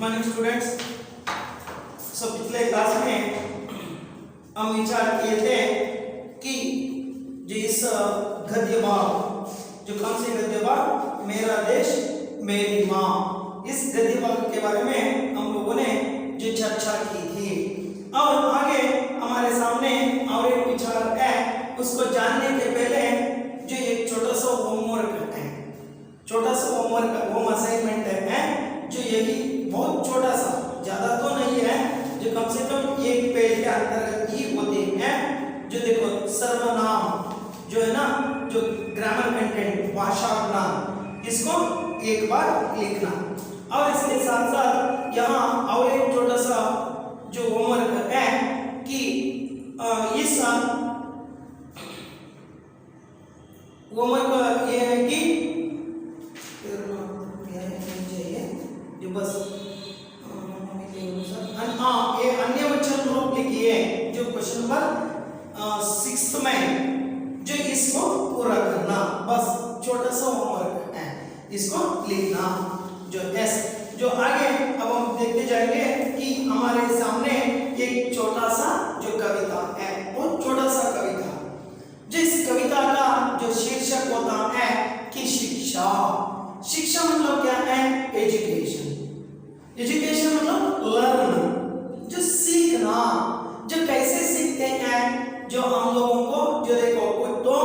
Morning students. पिछले class में हम विचार किए थे कि जो इस गद्य भाग, जो कौन सी गद्य भाग, मेरा देश मेरी माँ, इस गद्य भाग के बारे में हम लोगों ने जो चर्चा की थी। और आगे हमारे सामने और एक विचार है, उसको जानने के पहले जो एक छोटा सा होमवर्क है, छोटा सा होमवर्क होम असाइनमेंट है, जो यही बहुत छोटा सा, ज्यादा तो नहीं है, जो कम से कम एक पेज के अंतर्गत ही होते हैं। जो देखो सर्वनाम जो है ना, जो ग्रामर कंटेंट, भाषा ज्ञान, इसको एक बार लिखना। और इसके साथ साथ यहाँ और एक छोटा सा जो होमवर्क है कि इस होमवर्क ये है कि जो बस ये अन्य वचन रूप लिखिए, जो क्वेश्चन नंबर 6 में, जो इसको पूरा करना, बस छोटा सा होमवर्क है, इसको लिखना। जो एस जो आगे अब हम देखते जाएंगे कि हमारे सामने एक छोटा सा जो कविता है, बहुत छोटा सा कविता, जिस कविता का जो शीर्षक होता है कि शिक्षा। शिक्षा मतलब क्या है? एजुकेशन। एजुकेशन मतलब लर्न, जो सीखना, जो कैसे सीखते हैं, जो हम लोगों को जो देखो कुछ तो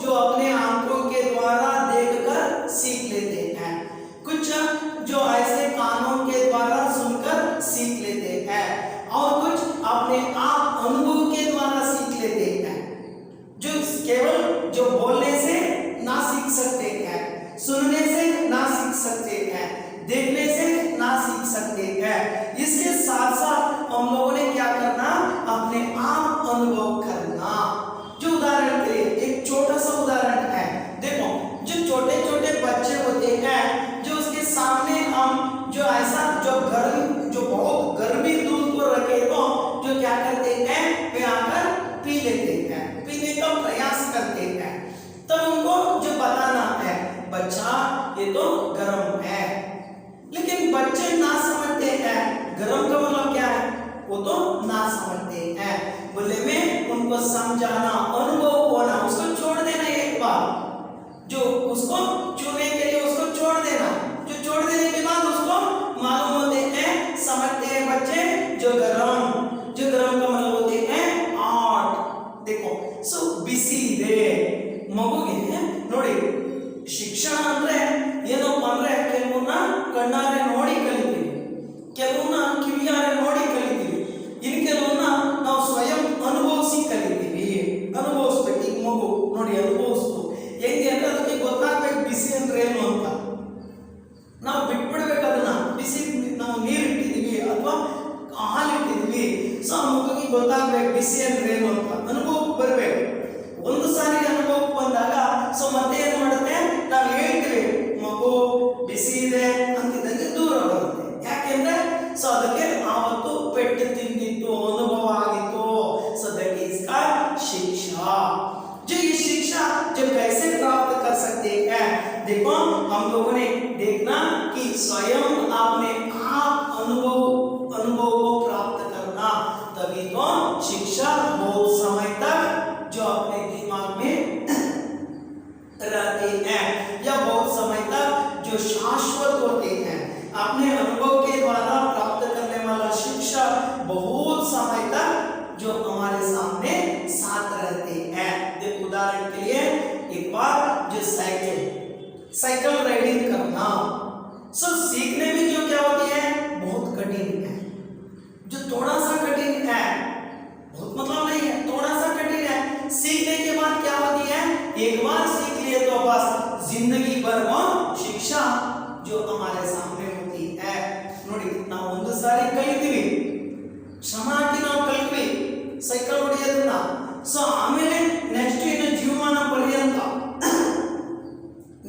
जो अपने आंखों के द्वारा देखकर सीख लेते हैं, कुछ जो ऐसे कानों के द्वारा सुनकर सीख लेते हैं, और कुछ अपने आप अनुभव के द्वारा सीख लेते हैं, जो केवल जो बोलने से ना सीख सकते हैं, सुनने से ना सीख सकते हैं, देखने से ना सीख सकते हैं। इसके साथ साथ हम लोगों ने क्या करना? अपने आप अनुभव करना। जो उदाहरण के लिए एक छोटा सा उदाहरण है, देखो जो छोटे छोटे बच्चे होते हैं, जो उसके सामने हम जो ऐसा जो गर्म, जो बहुत गर्मी दूध को रखे तो जो क्या करते हैं, वे आकर पी लेते हैं, पीने का प्रयास करते हैं। तब उनको जो बताना है, बच्चा ये तो गर्म है, लेकिन बच्चे ना समझते हैं गर्म का मतलब क्या है, वो तो ना समझते हैं। बोले में उनको समझाना, अनुभव होना, उसको छोड़ देना एक बार, जो उसको छूने के लिए उसको छोड़ देना, जो छोड़ देने के बाद उसको मालूम होते हैं, समझते हैं बच्चे जो गर्म का मतलब होते हैं आठ। देखो बिसी ಇದೆ ಮಗುಗೆ ನೋಡಿ, ಶಿಕ್ಷಣ ಅಂದ್ರೆ ಏನಪ್ಪ ಅಂದ್ರೆ ಕೆಲವನ್ನ ಕಣ್ಣಾರೆ ನೋಡಿ ಕಲಿತೀವಿ, ಕೆಲವನ್ನ ಕಿವಿಯಾರೆ ನೋಡಿ ಕಲಿತೀವಿ, ಇನ್ನು ಕೆಲವನ್ನ ನಾವು ಸ್ವಯಂ ಅನುಭವಿಸಿ ಕಲಿತೀವಿ, ಅನುಭವಿಸ್ಬೇಕು. ಈಗ ಮಗು ನೋಡಿ ಅನುಭವಿಸ್ತು ಹೆಂಗೆ ಅಂದ್ರೆ ಅದಕ್ಕೆ ಗೊತ್ತಾಗ್ಬೇಕು ಬಿಸಿ ಅಂದ್ರೆ ಏನು ಅಂತ. ನಾವು ಬಿಟ್ಬಿಡ್ಬೇಕು ಅದನ್ನ, ಬಿಸಿ ನಾವು ನೀರು ಇಟ್ಟಿದೀವಿ ಅಥವಾ ಹಾಲು ಇಟ್ಟಿದೀವಿ, ಸೊ ಆ ಮಗುಗೆ ಗೊತ್ತಾಗ್ಬೇಕು ಬಿಸಿ ಅಂದ್ರೆ ಏನು ಅಂತ, ಅನುಭವಕ್ಕೆ ಬರ್ಬೇಕು. ಒಂದು ಸಾರಿ ಅನುಭವಕ್ಕೆ ಬಂದಾಗ ಸೊ ಮತ್ತೆ ಏನ್ ಮಾಡುತ್ತೆ, ನಾವು ಹೇಳ್ತೀವಿ ಮಗು ಬಿಸಿ ಇದೆ ಅಂತಿದ್ದಂಗೆ ದೂರ ಬರುತ್ತೆ. ಯಾಕೆಂದ್ರೆ ಸೊ ಅದಕ್ಕೆ ಆವತ್ತು ಪೆಟ್ಟು ತಿಂದಿತ್ತು, ಅನುಭವ ಆಗಿತ್ತು. ಸೊ ದಟ್ ಈಸ್ ಕಾಲ್ಡ್ शिक्षा। जो ये शिक्षा जो कैसे प्राप्त कर सकते हैं, देखो हम लोगों ने देखना कि स्वयं अपने आप अनुभव को प्राप्त करना, तभी तो शिक्षा बहुत समय तक जो अपने दिमाग में रहते हैं, या बहुत समय तक जो शाश्वत होते हैं। अपने अनुभव के द्वारा प्राप्त करने वाला शिक्षा बहुत समय तक जो हमारे सामने साथ रहते हैं। देखो उदाहरण के लिए एक बार जो साइकिल राइडिंग करना, सो सीखने में जो क्या होती है, बहुत कठिन है, जो थोड़ा सा कठिन है, बहुत मतलब नहीं है, थोड़ा सा कठिन है। सीखने के बाद क्या होती है, एक बार सीख लिए तो बस जिंदगी भर वो शिक्षा जो हमारे सामने होती है। ನೋಡಿ ನಾವು ಒಂದು ಸಾರಿ ಕಲಿತೀವಿ, ಶ್ರಮ ಹಾಕಿ ನಾವು ಕಲಿತೀವಿ ಸೈಕಲ್ ಹೊಡೆಯೋದನ್ನ, ಸೊ ಆಮೇಲೆ ನೆಕ್ಸ್ಟ್ ಇನ್ನು ಜೀವಮಾನ ಪರ್ಯಂತ,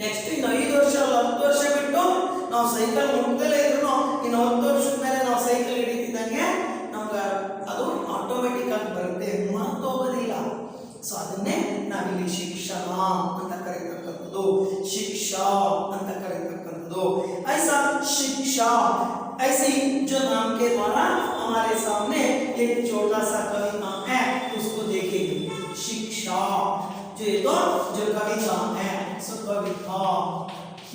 ನೆಕ್ಸ್ಟ್ ಇನ್ನು 5 ವರ್ಷ 10 ವರ್ಷ ಬಿಟ್ಟು ನಾವು ಸೈಕಲ್ ಮುಟ್ದಲೇ ಇದ್ರು, ಇನ್ನು 10 ವರ್ಷದ ಮೇಲೆ ನಾವು ಸೈಕಲ್ ಹಿಡಿತಿದ್ದಂಗೆ ನಮ್ಗೆ ಅದು ಆಟೋಮೆಟಿಕ್ ಆಗಿ ಬರುತ್ತೆ, ಮರ್ತೋಗೋದಿಲ್ಲ. ಸೊ ಅದನ್ನೇ ನಾವಿಲ್ಲಿ ಶಿಕ್ಷಣ ಅಂತ ಕರೀತಕ್ಕಂಥದ್ದು, ಶಿಕ್ಷಾ ಅಂತ ಕರೀತಕ್ಕಂಥದ್ದು. ಐಸಾ ಶಿಕ್ಷ शिक्षा, ऐसे जो नाम के द्वारा हमारे सामने एक छोटा सा कविता है उसको देखेंगे। शिक्षा जो कविता है सो कविता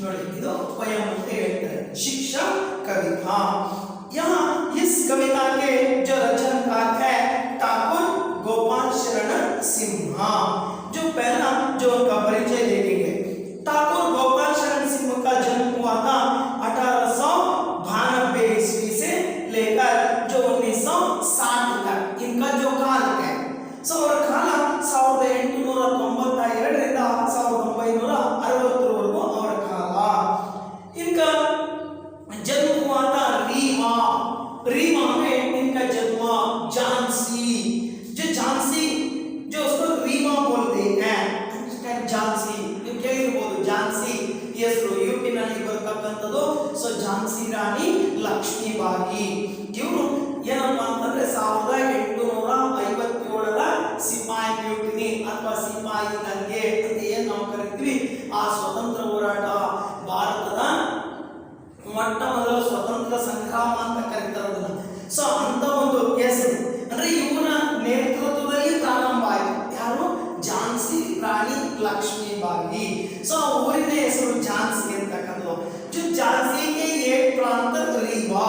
ನೋಡಿ ಇದು poem ಅಂತ ಹೇಳ್ತಾರೆ शिक्षा कविता। यहाँ इस कविता के जो रचनाकार है ठाकुर गोपाल शरण सिन्हा। जो पहला जो उनका परिचय देखेंगे, ठाकुर गोपाल शरण सिंह का जन्म हुआ था 1892 ईस्वी से लेकर जो 1960 तक इनका जो काल है सो ಅವರ ಕಾಲ 1892 ರಿಂದ 1960 ಅವರ ಕಾಲ। इनका जन्म हुआ था रीवा, रीवा में इनका जन्म झांसी, जो झांसी जो उसको रीवा बोलते हैं झांसी ಕೇಳಿರಬಹುದು झांसी ಹೆಸರು ಯುಪಿ ನಲ್ಲಿ ಬರತಕ್ಕಂತದ್ದು ಸೋ झांसी ರಾಣಿ ಲಕ್ಷ್ಮೀಬಾಯಿ। ಇವರು ಏನಪ್ಪಾ ಅಂತಂದ್ರೆ 1857ರ ಸಿಪಾಯಿ ಮ್ಯೂಟಿನಿ ಅಥವಾ ಸಿಪಾಯಿ ದಂಗೆ ಅಂತ ಏನು ನಾವು ಕರಿತೀವಿ ಆ ಸ್ವತಂತ್ರ ಹೋರಾಟ ಭಾರತದ ಮೊಟ್ಟ ಮೊದಲ ಸ್ವತಂತ್ರ ಸಂಗ್ರಾಮ ಅಂತ ಕರೀತಾರೆ ಅದನ್ನ। ಸೊ ಅಂತ ಒಂದು ಹೆಸರು ಅಂದ್ರೆ ಇವರ ನೇತೃತ್ವದಲ್ಲಿ ಪ್ರಾರಂಭ ಆಯಿತು। ಯಾರು? झांसी रानी लक्ष्मीबाई। सो ಊರಿನ ಹೆಸರು झांसी ಅಂತಕ್ಕಂಥದ್ದು। जो झांसी के एक प्रांत रीवा,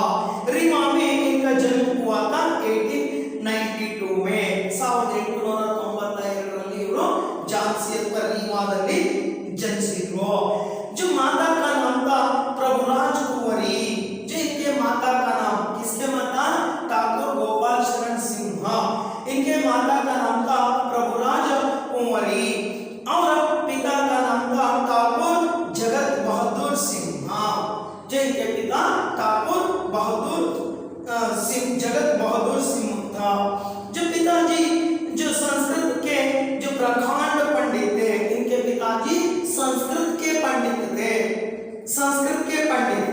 रीवा में इनका जन्म हुआ था 1892 में 1892 ಇವರು झांसी ಅಥವಾ रीवाದಲ್ಲಿ जनिಸಿದ್ರು। जो माता का नाम था प्रभुराज कुंवरी, जो इनके माता का नाम, किसके माता? ठाकुर गोपाल शरण सिन्हा। इनके माता का नाम था प्रभुराज कुंवरी और पिता का नाम था ठाकुर जगत बहादुर सिन्हा। जो इनके पिता ठाकुर बहादुर जगत बहादुर सिंह था। जो पिताजी जो संस्कृत के जो प्रखंड पंडित थे, इनके पिताजी संस्कृत के पंडित थे। संस्कृत के पंडित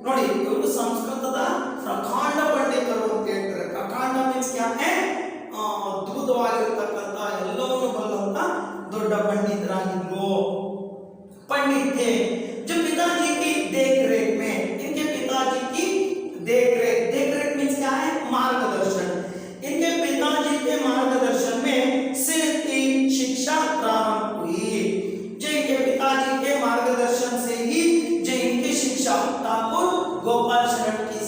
ನೋಡಿ ಇವರು ಸಂಸ್ಕೃತದ ಪ್ರಖಂಡ ಪಂಡಿತರು ಅಂತ ಹೇಳ್ತಾರೆ। ಪ್ರಖಂಡ ಮೀನ್ಸ್ क्या है? ಅದ್ಭುತವಾಗಿರತಕ್ಕಂತ ಎಲ್ಲವನ್ನೂ ಬಲ್ಲಂತ ದೊಡ್ಡ पंडितरागिದ್ರು, पंडित थे। जो पिताजी की देखरेख में, इनके पिताजी की देखरेख, देखरेख मीन्स क्या है? मार्गदर्शन। इनके पिताजी के मार्गदर्शन में सिंह की शिक्षा प्रारंभ हुई। जो इनके पिताजी के मार्गदर्शन से ही जो इनकी शिक्षा ठाकुर गोपाल शरण की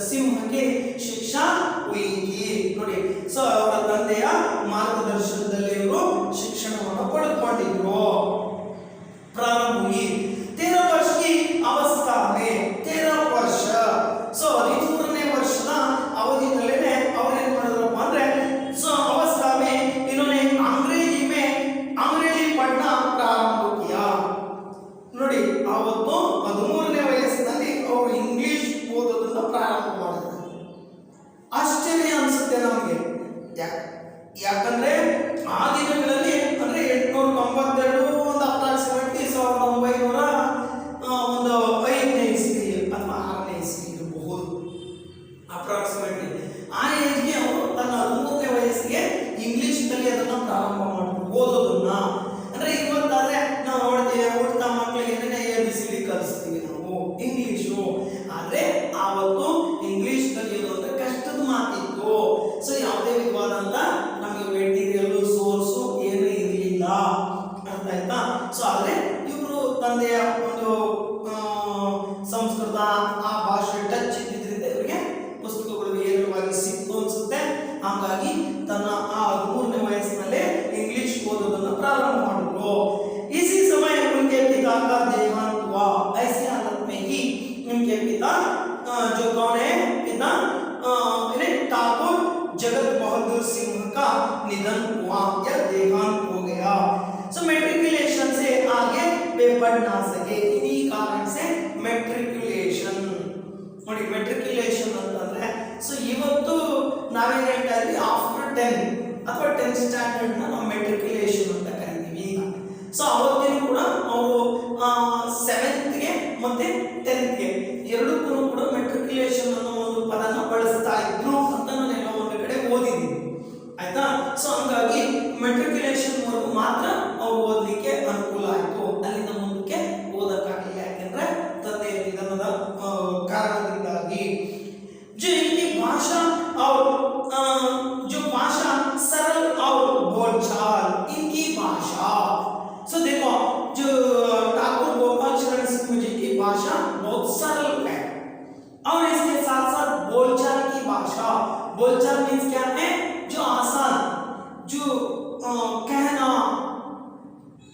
सिंह की शिक्षा हुई थी ನೋಡಿ। ಸೊ ಅವರ ತಂದೆಯ ಮಾರ್ಗದರ್ಶನದಲ್ಲಿ ಇವರು ಶಿಕ್ಷಣವನ್ನು ಪಡೆದುಕೊಂಡಿದ್ರು। प्रारंभ हुई 13 वर्ष की अवस्था में, 13 वर्ष सो 13ನೇ ವರ್ಷದ ಅವಧಿಯಲ್ಲೇ ಅವರು ಏನು ಮಾಡಿದ್ರಪ್ಪ ಅಂದ್ರೆ सो अवस्था में इन्होंने अंग्रेजी में अंग्रेजी पढ़ना प्रारंभ किया। ನೋಡಿ ಅವತ್ತು 13ನೇ ವಯಸ್ಸಿನಲ್ಲಿ ಅವರು ಇಂಗ್ಲಿಷ್ ಓದೋದನ್ನ ಪ್ರಾರಂಭ ಮಾಡಿದ್ರು। ಆಶ್ಚರ್ಯ ಅನ್ಸುತ್ತೆ ನಮಗೆ, ಯಾಕಂದ್ರೆ ಆ ದಿನಗಳಲ್ಲಿ ಅಂದ್ರೆ 892 ಒಂದು ಅಪ್ರಾಕ್ಸಿಮೇಟ್ಲಿ 1905ನೇ ಇಸ್ವಿ ಅಥವಾ 6ನೇ ಇಸ್ವಿ ಇರಬಹುದು ಅಪ್ರಾಕ್ಸಿಮೇಟ್ಲಿ। ಆ ಏಜ್ಗೆ ಅವರು ತನ್ನ 13ನೇ ವಯಸ್ಸಿಗೆ ಇಂಗ್ಲಿಷ್ ಕಲಿಯೋದನ್ನ ಪ್ರಾರಂಭ ಮಾಡಿದ್ರು, ಓದೋದನ್ನ। ಅಂದ್ರೆ ಇವತ್ತಾದ್ರೆ ನಾವು ನೋಡ್ತೀವಿ ಹುಡ್ತಾ ಮಕ್ಕಳಿಗೆ ABCD ಕಲಿಸ್ತೀವಿ ನಾವು ಇಂಗ್ಲಿಷು, ಆದ್ರೆ ಆವತ್ತು ಇಂಗ್ಲಿಷ್ ಕಲಿಯೋದು ಅಂದ್ರೆ ಕಷ್ಟದ ಮಾತಿತ್ತು। ಸೊ ಯಾವುದೇ ವಿಧವಾದಂತ ನಮಗೆ ಮೆಟೀರಿಯಲ್ ಸೋರ್ಸು ಏನು ಇರಲಿಲ್ಲ, ಅರ್ಥ ಆಯ್ತಾ? ಸೊ ಆದ್ರೆ ಇವರು ತಂದೆಯ ಒಂದು ಸಂಸ್ಕೃತ ಆ ಭಾಷೆ ಟಚ್ ಇದ್ದಿದ್ರಿಂದ ಇವರಿಗೆ ಪುಸ್ತಕಗಳು ವೇಗವಾಗಿ ಸಿಕ್ತು ಅನ್ಸುತ್ತೆ। ಹಾಗಾಗಿ ತನ್ನ ಆ 13ನೇ ವಯಸ್ಸಿನಲ್ಲೇ ಇಂಗ್ಲಿಷ್ ಓದೋದನ್ನ ಪ್ರಾರಂಭ ಮಾಡಿದ್ರು। इसी समय उनके पिता का देहांत हुआ। ऐसी हालत में ही उनके पिता जो कौन है? पिता ठाकुर जगत बहादुर सिंह का निधन हुआ या देहांत हो गया। सो मैट्रिकुलेशन से आगे वे पढ़ ना सके, इन्हीं कारण से मैट्रिकुलेशन ನೋಡಿ ಮೆಟ್ರಿಕ್ಯುಲೇಷನ್ ಅಂತಂದ್ರೆ ಸೊ ಇವತ್ತು ನಾವೇನು ಹೇಳ್ತಾ ಇದ್ವಿ ಆಫ್ಟರ್ 10 ಅಥವಾ 10th ಸ್ಟ್ಯಾಂಡರ್ಡ್ ನಾವು ಮೆಟ್ರಿಕ್ಯುಲೇಷನ್ ಅಂತ ಕರಿತೀವಿ ಈಗ। ಸೊ ಅವತ್ತಿನ ಕೂಡ ಅವರು 7th ಗೆ ಮತ್ತೆ 10th ಗೆ ಎರಡಕ್ಕೂ ಕೂಡ ಮೆಟ್ರಿಕ್ಯುಲೇಷನ್ ಅನ್ನೋ ಒಂದು ಪದನ ಬಳಸ್ತಾ ಇದ್ರು ಅಂತ ನಾನು ಎಲ್ಲ ಒಂದು ಕಡೆ ಓದಿದ್ದೀನಿ, ಆಯ್ತಾ? ಸೊ ಹಂಗಾಗಿ ಮೆಟ್ರಿಕ್ಯುಲೇಷನ್ ವರೆಗೂ ಮಾತ್ರ ಅವ್ರು ಓದಲಿಕ್ಕೆ ಅನುಕೂಲ ಆಯಿತು, ಅಲ್ಲಿಂದ ಮುಂದಕ್ಕೆ ಓದಕ್ಕಾಗಲಿಲ್ಲ, ಯಾಕೆಂದ್ರೆ ತಂದೆಯ ನಿಧನದ ಕಾರಣದಿಂದ जो इनकी भाषा और जो भाषा सरल और बोलचाल इनकी भाषा। सो देखो जो ठाकुर गोपाल शरण सिंह जी की भाषा बहुत सरल है और इसके साथ साथ बोलचाल की भाषा। बोलचाल मीन्स क्या है? जो आसान, जो कहना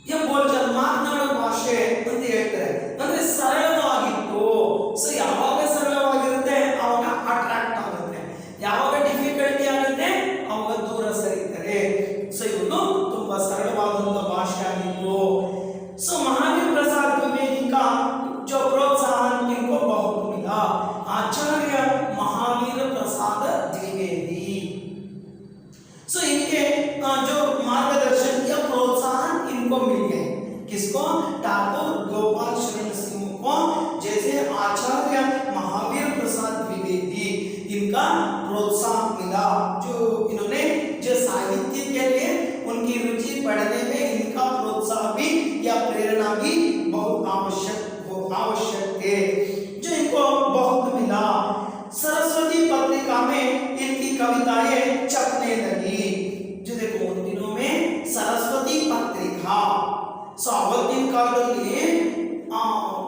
या बोलचाल ಮಾತನಾಡೋ ಭಾಷೆ ಅಂತ ಹೇಳ್ತಾರೆ. ಅಂದ್ರೆ ಸರಳವಾಗಿತ್ತು. ಸೊ ಯಾವಾಗ ಸರಳವಾಗಿರುತ್ತೆ ಆವಾಗ ಅಟ್ರಾಕ್ಟ್ ಆಗುತ್ತೆ, ಯಾವಾಗ ಡಿಫಿಕಲ್ಟಿ ಆಗುತ್ತೆ ಆವಾಗ ದೂರ ಸರಿತಾರೆ. ಸೊ ಇದು ತುಂಬಾ ಸರಳವಾದಂತ ಭಾಷೆ ಆಗಿತ್ತು. ಸೊ महावीर प्रसाद द्विवेदी का जो प्रोत्साहन इनको बहुत मिला, आचार्य महावीर प्रसाद द्विवेदी। सो इनके जो मार्गदर्शन या प्रोत्साहन इनको मिल गए। किसको? ठाकुर गोपाल शरण सिंह को, जैसे आचार्य महावीर प्रसाद द्विवेदी, इनका प्रोत्साहन मिला। जो इन्होंने जो साहित्य के लिए उनकी रुचि बढ़ने में इनका प्रोत्साहन भी या प्रेरणा भी बहुत आवश्यक थे, जो इनको बहुत मिला। सरस्वती पत्रिका में इनकी कविताएं छपने लगी। जो देखो उन दिनों में सरस्वती पत्रिका, ಸೊ ಅವತ್ತಿನ ಕಾಲದಲ್ಲಿ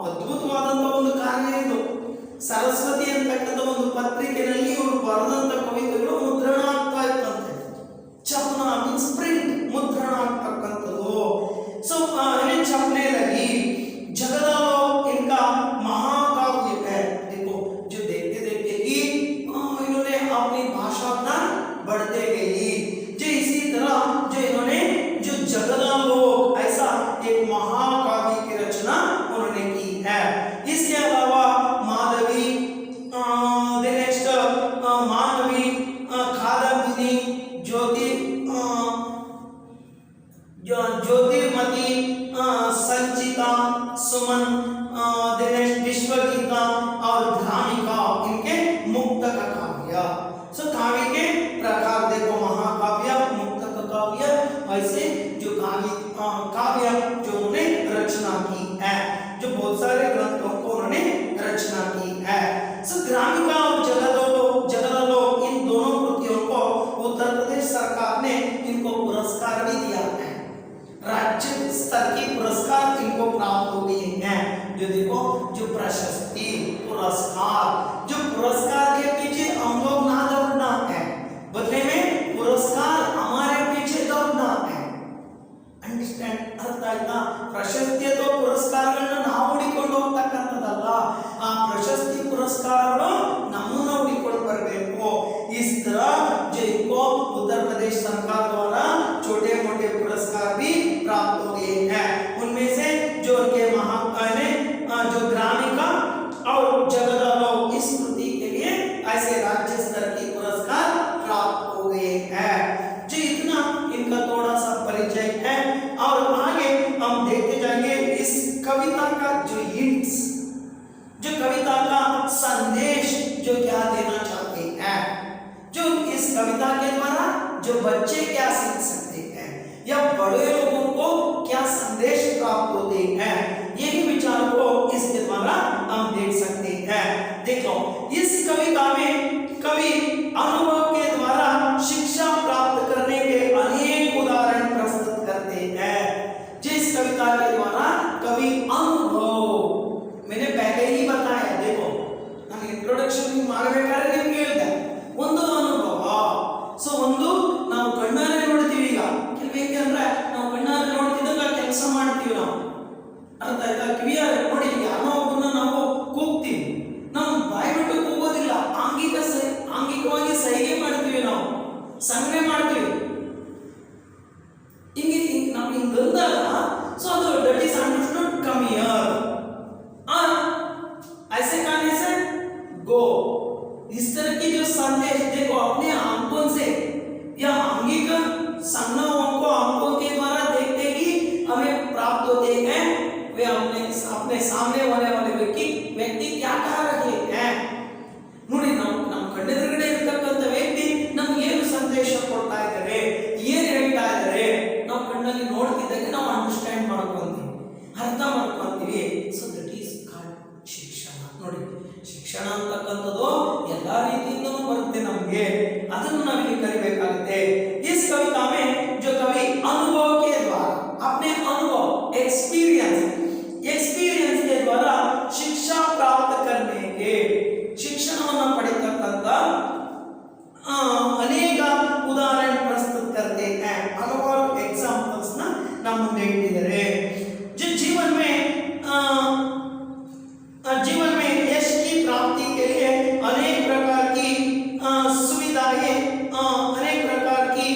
ಅದ್ಭುತವಾದಂತ ಒಂದು ಕಾರ್ಯ ಇದು. ಸರಸ್ವತಿ ಅಂತಕ್ಕಂಥ ಒಂದು ಪತ್ರಿಕೆಯಲ್ಲಿ ಇವರು ಬರೆದಂತ ಕವಿತೆಗಳು ಮುದ್ರಣ ಆಗ್ತಾ ಇತ್ತಂತೆ. छपना मीन्स प्रिंट, मुद्रण ಆಗ್ತಕ್ಕಂಥದ್ದು. ಸೊ छपने लगी। जगदालो इनका महाकाव्य है। देखो जो देखते देखते ही इन्होंने अपनी भाषा अपना बढ़ते गई। जो इसी तरह जो इन्होंने जो जगदालो ऐसा एक महाकाव्य की रचना उन्होंने की है। इसके अलावा माधवी, नेक्स्ट मानवी, कादम्बिनी, ज्योतिर्मती, संचिता, सुमन, विश्वगीता और धामिका इनके मुक्तक काव्य। सो काव्य के प्रकार देखो, महाकाव्य, मुक्तक काव्य, ऐसे जो काव्य जो उन्होंने रचना की है, जो बहुत सारे ग्रंथों को उन्होंने रचना की है। सो ग्रामिका और जगदालो इन दोनों कृतियों को उत्तर प्रदेश सरकार ने इनको पुरस्कार भी दिया है। राज्य स्तर की पुरस्कार इनको प्राप्त हो गए हैं। जो देखो जो प्रशस्ति, पुरस्कार, जो पुरस्कार के पीछे हम लोग ना दौड़ना है, बदले में पुरस्कार हमारे पीछे दौड़ना है। अंडरस्टैंड? अर्थ आಯ್ತಾ? ಪ್ರಶಸ್ತಿ ಅಥವಾ ಪುರಸ್ಕಾರಗಳನ್ನು ನಾವು ಹುಡುಕೊಂಡು ಹೋಗ್ತಕ್ಕಂಥದ್ದಲ್ಲ, ಆ ಪ್ರಶಸ್ತಿ ಪುರಸ್ಕಾರಗಳು ನಮ್ಮನ್ನು ಹುಡುಕೊಂಡು ಬರಬೇಕು। इस तरह जो इनको उत्तर प्रदेश सरकार द्वारा छोटे मोटे पुरस्कार भी प्राप्त हो गए हैं। उनमें से जो उनके जो ग्रामिका और जगदालो इस कृति के लिए ऐसे राज्य स्तर की पुरस्कार प्राप्त हो गए हैं। जो इतना इनका थोड़ा सा परिचय है और आगे हम देखते जाएंगे इस कविता का जो हिंट्स, जो कविता का संदेश जो क्या देना चाहते हैं, जो इस कविता के द्वारा जो बच्चे क्या सीख सकते हैं या बड़े लोगों को क्या संदेश प्राप्त होते हैं, यही विचार को इसके द्वारा हम देख सकते हैं। देखो इस कविता में कवि अनुभव के द्वारा शिक्षा प्राप्त करने के अनेक उदाहरण प्रस्तुत करते हैं। जिस कविता के द्वारा कवि अनुभव, मैंने पहले ही बताया, देखो ನಾನು ಇಂಟ್ರೊಡಕ್ಷನ್ ಮಾಡಬೇಕಾದ್ರೆ ನಿಮಗೆ ಹೇಳಿದೆ ಒಂದು ಅನುಭವ। ಸೊ ಒಂದು ನಾವು ಕಣ್ಣಾರೆ ನೋಡ್ತೀವಿ, ಈಗ ಕೆಲವೇಕೆ ಅಂದ್ರೆ ನಾವು ಕಣ್ಣಾರೆ ನೋಡ್ತಿದ್ದಾಗ ಕೆಲಸ ಮಾಡ್ತೀವಿ ನಾವು, ಅರ್ಥ ಆಯ್ತಾ? ಕಿವಿಯಾರೆ ನೋಡಿ ಯಾರೋ ಒಬ್ಬನ ನಾವು ಕೂಗ್ತೀವಿ, ನಾವು ಬಾಯಿ ಬಿಟ್ಟು ಕೂಗೋದಿಲ್ಲ, ಆಂಗಿಕವಾಗಿ ಸೈಗೆ ಮಾಡ್ತೀವಿ, ನಾವು ಸಂಜ್ಞೆ ಮಾಡ್ತೀವಿ, ಹಿಂಗೆ ನಾವು ಹಿಂಗೆ ಅಂದಾಗ ಸೊ ಅದು that is understood come here, ऐसे कहने से गो। इस तरह की जो संदेश देखो अपने आंखों से या आंगिक संज्ञाओं को आंखों के द्वारा देखते ही हमें प्राप्त होते हैं। वे अपने सामने वाले व्यक्ति क्या कह रहे हैं ನೋಡಿ, ನಮ್ಮ ಕಣ್ಣೆದುರುಗಡೆ ಇರತಕ್ಕಂಥ ವ್ಯಕ್ತಿ ನಮ್ಗೆ ಏನು ಸಂದೇಶ ಕೊಡ್ತಾ ಇದ್ದಾರೆ, ಏನು ಹೇಳ್ತಾ ಇದ್ದಾರೆ, ನಾವು ಕಣ್ಣಲ್ಲಿ ನೋಡ್ತಿದ್ದಾಗ ನಾವು ಅಂಡರ್ಸ್ಟ್ಯಾಂಡ್ ಮಾಡ್ಕೊಂತೀವಿ, ಅರ್ಥ ಮಾಡ್ಕೊಂತೀವಿ। ಸೊ ದಟ್ ಈಸ್ ಕಾಲ್ಡ್ ಶಿಕ್ಷಣ। ನೋಡಿ ಶಿಕ್ಷಣ ಅಂತಕ್ಕಂಥದ್ದು ಎಲ್ಲಾ ರೀತಿ ಅದನ್ನು नाविಲ್ಲಿ ಕಲಿಬೇಕಾಗುತ್ತೆ। इस कविता में जो कवि अनुभव के द्वारा अपने अनुभव एक्सपीरियंस के द्वारा शिक्षा प्राप्त करने के ಶಿಕ್ಷಣವನ್ನು ಪಡೆಯತಕ್ಕಂತ ಅನೇಕ ಉದಾಹರಣೆ ಪ್ರಸ್ತುತ करते हैं ಹಲವಾರು एग्जांपल्स ನ ನಮ್ಮ ಮುಂದೆ ಇಟ್ಟಿದ್ದಾರೆ। जो जीवन में यश की प्राप्ति के लिए अनेक प्रकार की सुविधाएं अनेक प्रकार की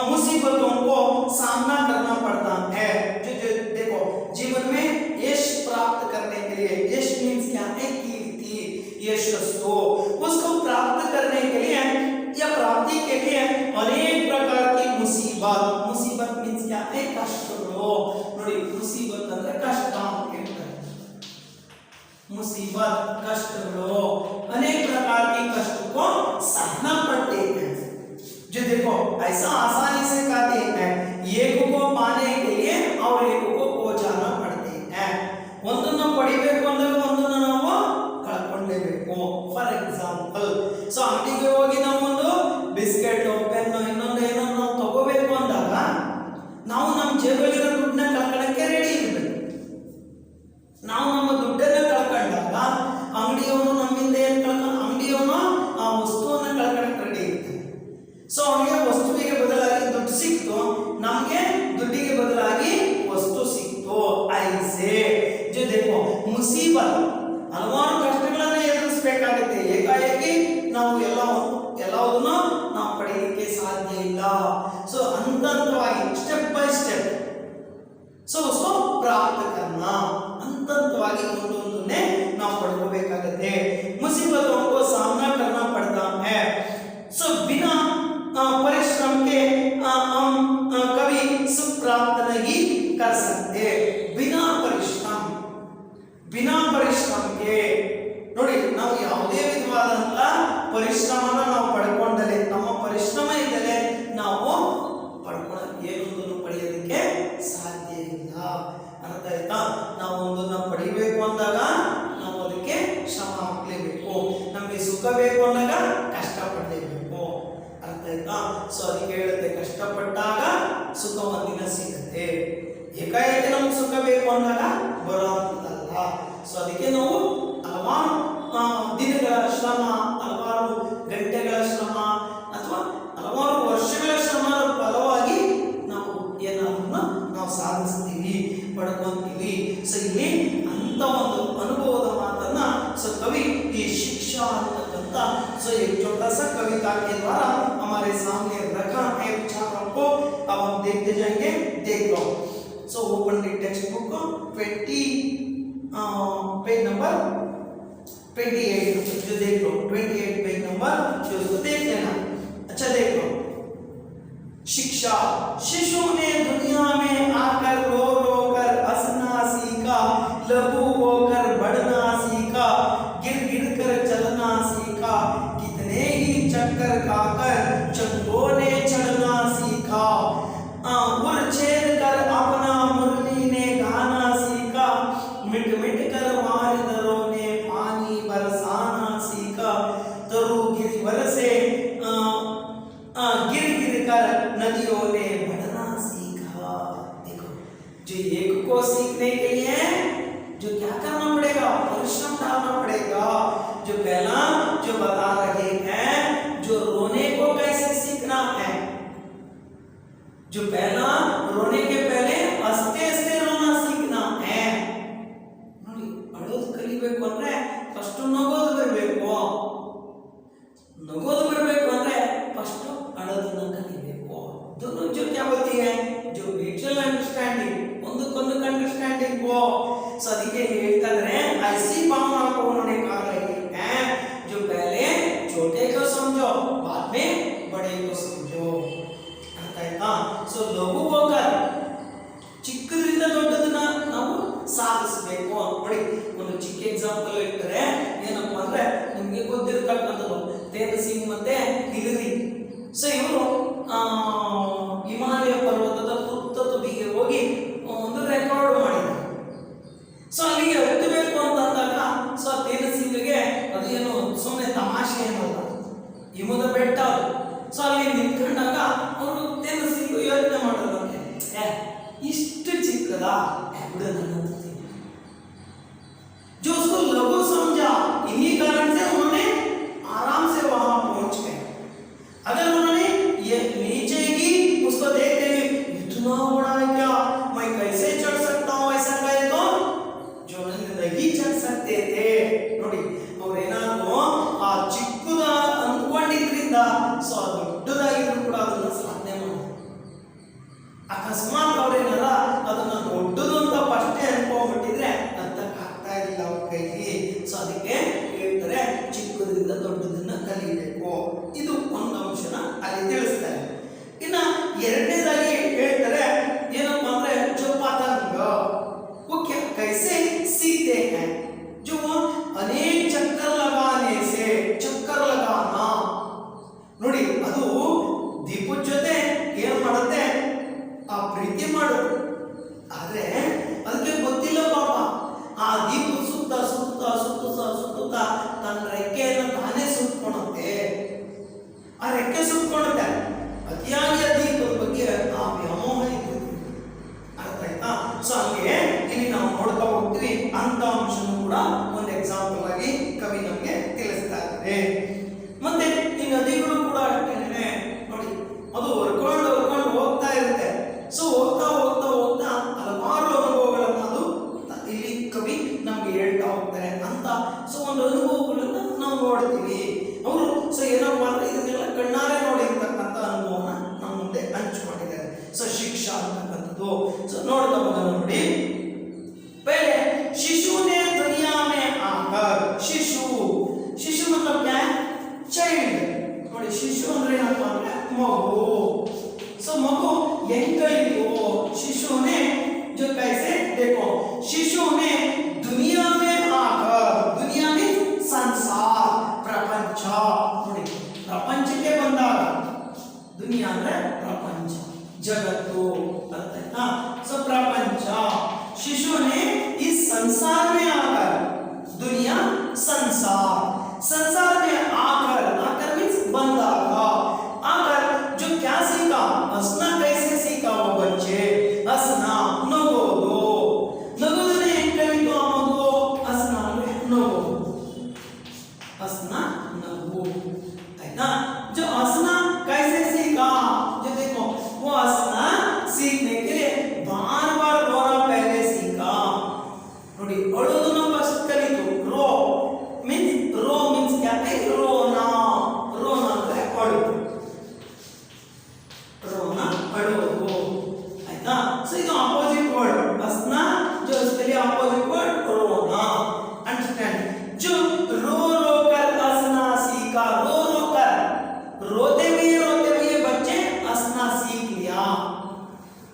मुसीबतों को सामना करना पड़ता है। जो देखो जीवन में यश प्राप्त करने के लिए, यश मीन्स क्या है? कीर्ति, यशस्व, उसको प्राप्त करने के लिए या प्राप्ति के लिए अनेक प्रकार की मुसीबत मीन्स क्या है? कष्टಗಳು ನೋಡಿ, मुसीबत ಅಂದ್ರೆ ಕಷ್ಟ ಅಂತ ಹೇಳ್ತಾರೆ। मुसीबत कष्टಗಳು अनेक प्रकार की कष्ट को सहना पड़ते हैं। जो देखो ऐसा आसानी से कहते हैं एक को पाने के लिए और एक को जाना पड़ते हैं। ಒಂದನ್ನ ಪಡಿಬೇಕು ಅಂದಾಗ ಒಂದನ್ನ ನಾವು ಕಳ್ಕೊಳ್ಳೇಬೇಕು। ಫಾರ್ ಎಕ್ಸಾಂಪಲ್, ಸೊ ಅಂಗಡಿಗೆ ಹೋಗಿ ನಾವು ಒಂದು ಬಿಸ್ಕೆಟ್, ಪೆನ್, ಇನ್ನೊಂದು ಏನೋ ನಾವು ತಗೋಬೇಕು ಅಂದಾಗ ನಾವು ನಮ್ಮ ಜೇಬಲ್ಲಿರೋ ದುಡ್ಡನ್ನ ಕಳ್ಕೊಳ್ಳಕ್ಕೆ ರೆಡಿ ಇರಬೇಕು। ನಾವು ನಮ್ಮ ದುಡ್ಡನ್ನ ಕಳ್ಕೊಂಡಾಗ ಅಂಗಡಿಯವನು ನಮ್ಮಿಂದ ಅಂಗಡಿಯವನು ಆ ವಸ್ತುವನ್ನು ಕಳ್ಕೊಳ್ಳಕ್ಕೆ ರೆಡಿ ಇರ್ತಾನೆ। ಸೊ ಅವನಿಗೆ ವಸ್ತುವಿಗೆ ಬದಲಾಗಿ ದುಡ್ಡು ಸಿಕ್ತು, ನಮಗೆ ದುಡ್ಡಿಗೆ ಬದಲಾಗಿ ವಸ್ತು ಸಿಕ್ತು। ಐಸೆ जो देखो मुसीबत ಹಲವಾರು ಕಷ್ಟಗಳನ್ನು ಎದುರಿಸಬೇಕಾಗುತ್ತೆ। ಏಕಾಏಕಿ ನಾವು ಎಲ್ಲವನ್ನೂ ನಾವು ಪಡೆಯಲಿಕ್ಕೆ ಸಾಧ್ಯ ಇಲ್ಲ। ಸೊ ಹಂತವಾಗಿ ಸ್ಟೆಪ್ ಬೈ ಸ್ಟೆಪ್ ಸೊ उसको प्राप्त करना, ಹಂತವಾಗಿ ಒಂದೊಂದನ್ನೇ ನಾವು ಪಡ್ಕೋಬೇಕಾಗುತ್ತೆ। मुसीबतों को सामना करना पड़ता है। सो बिना परिश्रम के हम कभी सुख प्राप्त नहीं कर सकते। बिना ಪರಿಶ್ರಮಕ್ಕೆ ನೋಡಿ, ನಾವು ಯಾವುದೇ ವಿಧವಾದಂತ ಪರಿಶ್ರಮನ ನಾವು ಪಡ್ಕೊಂಡಲೆ, ನಮ್ಮ ಪರಿಶ್ರಮ ಇದ್ದರೆ ನಾವು ಏನೊಂದನ್ನು ಪಡೆಯೋದಕ್ಕೆ ಸಾಧ್ಯ ಇಲ್ಲ। ಅರ್ಥ ಆಯ್ತಾ? ನಾವು ಒಂದನ್ನ ಪಡಿಬೇಕು ಅಂದಾಗ ನಾವು ಅದಕ್ಕೆ ಶ್ರಮ ಹಾಕ್ಲೇಬೇಕು, ನಮಗೆ ಸುಖ ಬೇಕು ಅಂದಾಗ ಕಷ್ಟ ಪಡಲೇಬೇಕು। ಅರ್ಥ ಆಯ್ತಾ? ಸೊ ಅದಕ್ಕೆ ಹೇಳುತ್ತೆ, ಕಷ್ಟಪಟ್ಟಾಗ ಸುಖ ಒಂದಿನ ಸಿಗುತ್ತೆ, ಏಕಾಏಕಿ ನಮ್ಗೆ ಸುಖ ಬೇಕು ಅಂದಾಗ ಬರುವಂತದಲ್ಲ। ಸೊ ಅದಕ್ಕೆ ನಾವು ಹಲವಾರು ದಿನಗಳ ಶ್ರಮ, ಹಲವಾರು ಗಂಟೆಗಳ ಶ್ರಮ ಅಥವಾ ಹಲವಾರು ವರ್ಷಗಳ ಶ್ರಮದ ಫಲವಾಗಿ ನಾವು ಏನಾದ್ರೂ ನಾವು ಸಾಧಿಸ್ತೀವಿ, ಪಡ್ಕೊಂತೀವಿ। ಸೊ ಇಲ್ಲಿ ಅಂತ ಒಂದು ಅನುಭವದ ಮಾತನ್ನ ಸೊ ಕವಿ ಈ ಶಿಕ್ಷಾ ಅಂತಕ್ಕಂಥ ಸೊ एक छोटा सा कविता के द्वारा हमारे सामने रखा है विचारों को। अब हम देखते जाएंगे। देख लो, so open the textbook 20 page number 28, जो देख लो 28 पेज नंबर जो उसको देख लेना। अच्छा देख लो, शिक्षा। शिशु ने दुनिया में आकर रो रो कर हंसना सीखा, लघु होकर बढ़ना सीखा, गिर गिर कर चलना सीखा, कितने ही चक्कर खाकर चंदों ने चढ़ना सीखा, उर छेद कर अपना मुरली ने गाना सीखा, मिट मिट कर मारिदरों ने पानी बरसाना सीखा, तरु गिरिवर से गिर गिर कर नदियों ने बढ़ना सीखा। देखो, जो एक को सीखने के लिए जो क्या करना पड़ेगा? परिश्रम डालना पड़ेगा। जो पहला जो बता रहे हैं, जो रोने को कैसे सीखना है, जो पहला रोने के पहले हंसते हंसते रोना सीखना है। ನೋಡಿ, ಅಳೋದು ಕಲಿಬೇಕು ಅಂದ್ರೆ ಫಸ್ಟ್ ನಗೋದು ಬರಬೇಕು, ನಗೋದು ಬರಬೇಕು ಅಂದ್ರೆ ಫಸ್ಟ್ ಅಳೋದನ್ನ ಕಲಿಬೇಕು। दोनों जो क्या होती है? जो म्यूचुअल अंडरस्टैंडिंग, ಒಂದಕ್ಕೊಂದು अंडरस्टैंडिंग को। सो ಅದಕ್ಕೆ ಹೇಳ್ತಾ ಇದ್ದಾರೆ, ऐसी भावना को उन्होंने कहा है जो पहले छोटे को समझो, बाद में बड़े को समझो। ಅರ್ಥ ಆಯ್ತಾ? ಸೊ ಲಘು ಹೋಗರ್ ಚಿಕ್ಕದ್ರಿಂದ ದೊಡ್ಡದನ್ನ ನಾವು ಸಾಧಿಸಬೇಕು। ನೋಡಿ, ಒಂದು ಚಿಕ್ಕ ಎಕ್ಸಾಂಪಲ್ ಹೇಳ್ತಾರೆ, ಏನಪ್ಪಾ ಅಂದ್ರೆ ನಿಮ್ಗೆ ಗೊತ್ತಿರತಕ್ಕಂಥದ್ದು ತೇಜ್ ಸಿಂಗ್ ಮತ್ತೆ ಹಿಲರಿ। ಸೊ ಇವರು ಹಿಮಾಲಯ ಪರ್ವತದ ತುದಿಗೆ ಹೋಗಿ ಒಂದು ರೆಕಾರ್ಡ್ ಮಾಡಿದ್ರು। ಸೊ ಅಲ್ಲಿಗೆ ಹತ್ತಬೇಕು ಅಂತ ಅಂದಾಗ ಸೊ ತೇಜ್ ಸಿಂಗ್ಗೆ ಅದೇನು ಸುಮ್ಮನೆ ತಮಾಷೆ ಏನಲ್ಲ, ಹಿಮದ ಬೆಟ್ಟ. ಸೊ ಅಲ್ಲಿ ನಿಂತ್ಕೊಂಡಾಗ ಅವರು ತೆನಸಿಗೂ ಯೋಚನೆ ಮಾಡಿದ್ರು, ಇಷ್ಟು ಚಿಕ್ಕದ बिड़ नहीं थी। जो उसको लघु समझा, इन्हीं कारण से उन्होंने आराम से वहां पहुंच गए। अगर उन्होंने ये नीचे ही उसको देखते हुए इतना बड़ा है क्या, मैं कैसे चढ़ सकता हूं, ऐसा कहे तो जो नहीं चढ़ सकते थे ನೋಡಿ ಅವರೇನಾದ್ರು ಆ ಚಿಕ್ಕದ ಅಂದ್ಕೊಂಡಿದ್ರಿಂದ ಸೊ ದೊಡ್ಡದಾಗಿದ್ರು ಕೂಡ ಅದನ್ನ ಸಾಧನೆ ಮಾಡಿದ್ರು. ಅಕಸ್ಮಾತ್ ಅವರೇನಾರ ಅದನ್ನ ದೊಡ್ಡದು ಅಂತ ಫಸ್ಟೇ ಅನ್ಕೊಂಡ್ಬಿಟ್ಟಿದ್ರೆ ಅರ್ಥಕ್ಕಾಗ್ತಾ ಇರಲಿಲ್ಲ ಅವ್ರ ಕೈಗೆ. ಸೊ ಅದಕ್ಕೆ ಹೇಳ್ತಾರೆ ಚಿಕ್ಕದ್ರಿಂದ ದೊಡ್ಡದನ್ನ ಕಲಿಬೇಕು. ಇದು ಒಂದು ಅಂಶನ ಅಲ್ಲಿ ತಿಳಿಸ್ತಾರೆ. ಇನ್ನ ಎರಡನೇದಾಗಿ ಹೇಳ್ತಾರೆ ಏನಪ್ಪಾ ಅಂದ್ರೆ जो पतंग वो क्या कैसे सीखते हैं, जो अनेक चक्कर लगाने से, चक्कर लगाना ನೋಡಿ ಅದು ದೀಪದ ಜೊತೆ ಏನ್ ಮಾಡುತ್ತೆ ಆ ಪ್ರೀತಿ ಮಾಡೋದು. ಆದ್ರೆ ಅದಕ್ಕೆ ಗೊತ್ತಿಲ್ಲ ಪಾಪ ಆ ದೀಪ ಸುತ್ತ ಸುತ್ತ ಸುತ್ತ ಸುತ್ತ ತನ್ನ ರೆಕ್ಕೆಯನ್ನು ತಾನೇ ಸುತ್ತಕೊಳುತ್ತೆ. ಆ ರೆಕ್ಕೆ ಸುತ್ತಕೊಳುತ್ತೆ. ಅತಿಯಾಗಿ ಆ ದೀಪದ ಬಗ್ಗೆ ಆ ವ್ಯಾಮೋಹ ಇತ್ತು. ಅರ್ಥ ಆಯ್ತಾ? ಸೊ ಹಂಗೆ ಇಲ್ಲಿ ನಾವು ನೋಡ್ತಾ ಹೋಗ್ತೀವಿ. ಅಂತ ಅಂಶನೂ ಕೂಡ ಒಂದು ಎಕ್ಸಾಂಪಲ್ ಆಗಿ ಕವಿ ನಮಗೆ ತಿಳಿಸ್ತಾ ಇದ್ದಾರೆ. ಮತ್ತೆ ಈ ನದಿಗಳು ಕೂಡ ಅಷ್ಟೇನೆ ನೋಡಿ, ಅದು ಹೊರ್ಕೊಂಡು ಹೋಗ್ತಾ ಇರುತ್ತೆ. ಸೊ ಹೋಗ್ತಾ ಹೋಗ್ತಾ ಹೋಗ್ತಾ ಹಲವಾರು ಅನುಭವಗಳನ್ನ ಅದು ಇಲ್ಲಿ ಕವಿ ನಮ್ಗೆ ಹೇಳ್ತಾ ಹೋಗ್ತಾರೆ ಅಂತ. ಸೊ ಒಂದು ಅನುಭವಗಳನ್ನ ನಾವು ನೋಡ್ತೀವಿ. ಅವರು ಸೊ ಏನಪ್ಪ ಅಂದ್ರೆ ಇದನ್ನೆಲ್ಲ ಕಣ್ಣಾರೆ ನೋಡಿರ್ತಕ್ಕಂಥ ಅನುಭವನ ನಮ್ಮ ಮುಂದೆ ಹಂಚಿಕೊಂಡಿದ್ದಾರೆ. ಸೊ ಶಿಕ್ಷಾ ಅಂತಕ್ಕಂಥದ್ದು ಸೊ ನೋಡ್ತಾ ಹೋಗೋಣ ನೋಡಿ. पहले शिशु ने दुनिया में आकर, शिशु शिशु मतलब क्या है, चाइल्ड ನೋಡಿ. ಶಿಶು ಅಂದ್ರೆ ಏನಪ್ಪ ಅಂದ್ರೆ ಮಗು. ಸೊ मगु ಹೆಂಗಳಿತು, शिशु ने जो कैसे देखो, शिशु ने दुनिया में आकर, दुनिया में संसार प्रपंच ನೋಡಿ, ಪ್ರಪಂಚಕ್ಕೆ ಬಂದಾಗ दुनिया ಅಂದ್ರೆ ಪ್ರಪಂಚ जगत्तु अर्थ है ना. सो प्रपंच शिशु ने इस संसार में आकर, दुनिया संसार, संसार में आकर, आकर मीन्स बंदागा, आकर जो क्या सीखा, हंसना कैसे सीखा वो बच्चे, हंसना नगोदो, नगोदने कवितो मगो हंसना नगो, हंसना नगो है ना. जो हंसना कैसे सीखा, जो देखो वो हंसना सीखने के लिए बार बार रोना पहले सीखा. ನೋಡಿ ಅಳೋದನ್ನ ಫಸ್ಟ್ ಕಲಿತು. ರೋ ಮೀನ್ಸ್ क्या है, रोना, रोना ಅಂದ್ರೆ ಅಳೋದು, रोना ಅಳೋದು ಆಯ್ತಾ. ಸೊ ಇದು ಅಪೋಸಿಟ್ ವರ್ಡ್ ಹಸ್ನಾ, जो इसके लिए अपोजिट वर्ड रोना. अंडरस्टैंड. जो रो रो कर हंसना सीखा, रो रो कर, रोते हुए बच्चे हंसना सीख लिया.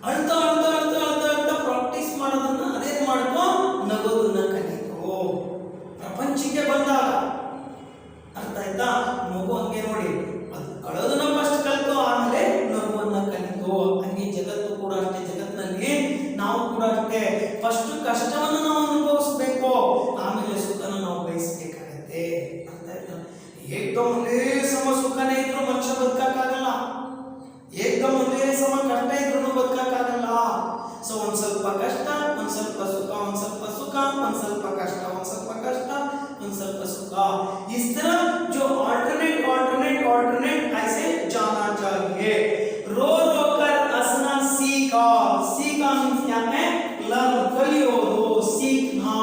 ಅಳ್ತಾ ಅಳ್ತಾ ಅಳ್ತಾ ಅಳ್ತಾ ಅಳ್ತಾ ಪ್ರಾಕ್ಟೀಸ್ ಮಾಡೋದನ್ನ ಅದೇನ್ ಮಾಡ್ಕೋ, ನಗೋದನ್ನ ಕಲಿತು. ಪ್ರಪಂಚಕ್ಕೆ ಬಂದಾಗ ಅರ್ಥ ಆಯ್ತಾ. ಮಗು ಹಂಗೆ ನೋಡಿ ಅದು ಅಳೋದನ್ನ ಫಸ್ಟ್ ಕಲಿತು, ಆಮೇಲೆ ನಗುವನ್ನ ಕಲಿತು. ಹಂಗೆ ಜಗತ್ತು ಕೂಡ ಅಷ್ಟೇ. ಜಗತ್ತಿನಲ್ಲಿ ನಾವು ಕೂಡ ಅಷ್ಟೇ ಫಸ್ಟ್ ಕಷ್ಟವನ್ನು ನಾವು ಅನುಭವಿಸ್ಬೇಕು, ಆಮೇಲೆ ಸುಖನ ನಾವು ಬಯಸಬೇಕಾಗತ್ತೆ. ಅರ್ಥ ಆಯ್ತಾ. ಏಕದಮ್ ಒಂದೇ ಸಮ ಸುಖನೇ ಇದ್ರು ಮನುಷ್ಯ ಬದುಕಕ್ಕಾಗಲ್ಲ, ಏಕದಮ್ ಒಂದೇ ಸಮ ಕಷ್ಟ ಇದ್ರು ಬದುಕಕ್ಕಾಗಲ್ಲ. ಸೊ ಒಂದ್ ಸ್ವಲ್ಪ ಕಷ್ಟ, ಒಂದ್ ಸ್ವಲ್ಪ ಸುಖ, ಒಂದ್ ಸ್ವಲ್ಪ ಸುಖ, ಒಂದ್ ಸ್ವಲ್ಪ ಕಷ್ಟ, ಒಂದ್ ಸ್ವಲ್ಪ ಕಷ್ಟ, ಒಂದ್ ಸ್ವಲ್ಪ ಸುಖ. इस तरह जो ऑल्टरनेट ऑल्टरनेट ऑल्टरनेट ऐसे जाना चाहिए. रो रो कर हंसना सीखा, सीखा मीन्स क्या है, लर्न, कलियोದು, सीखना,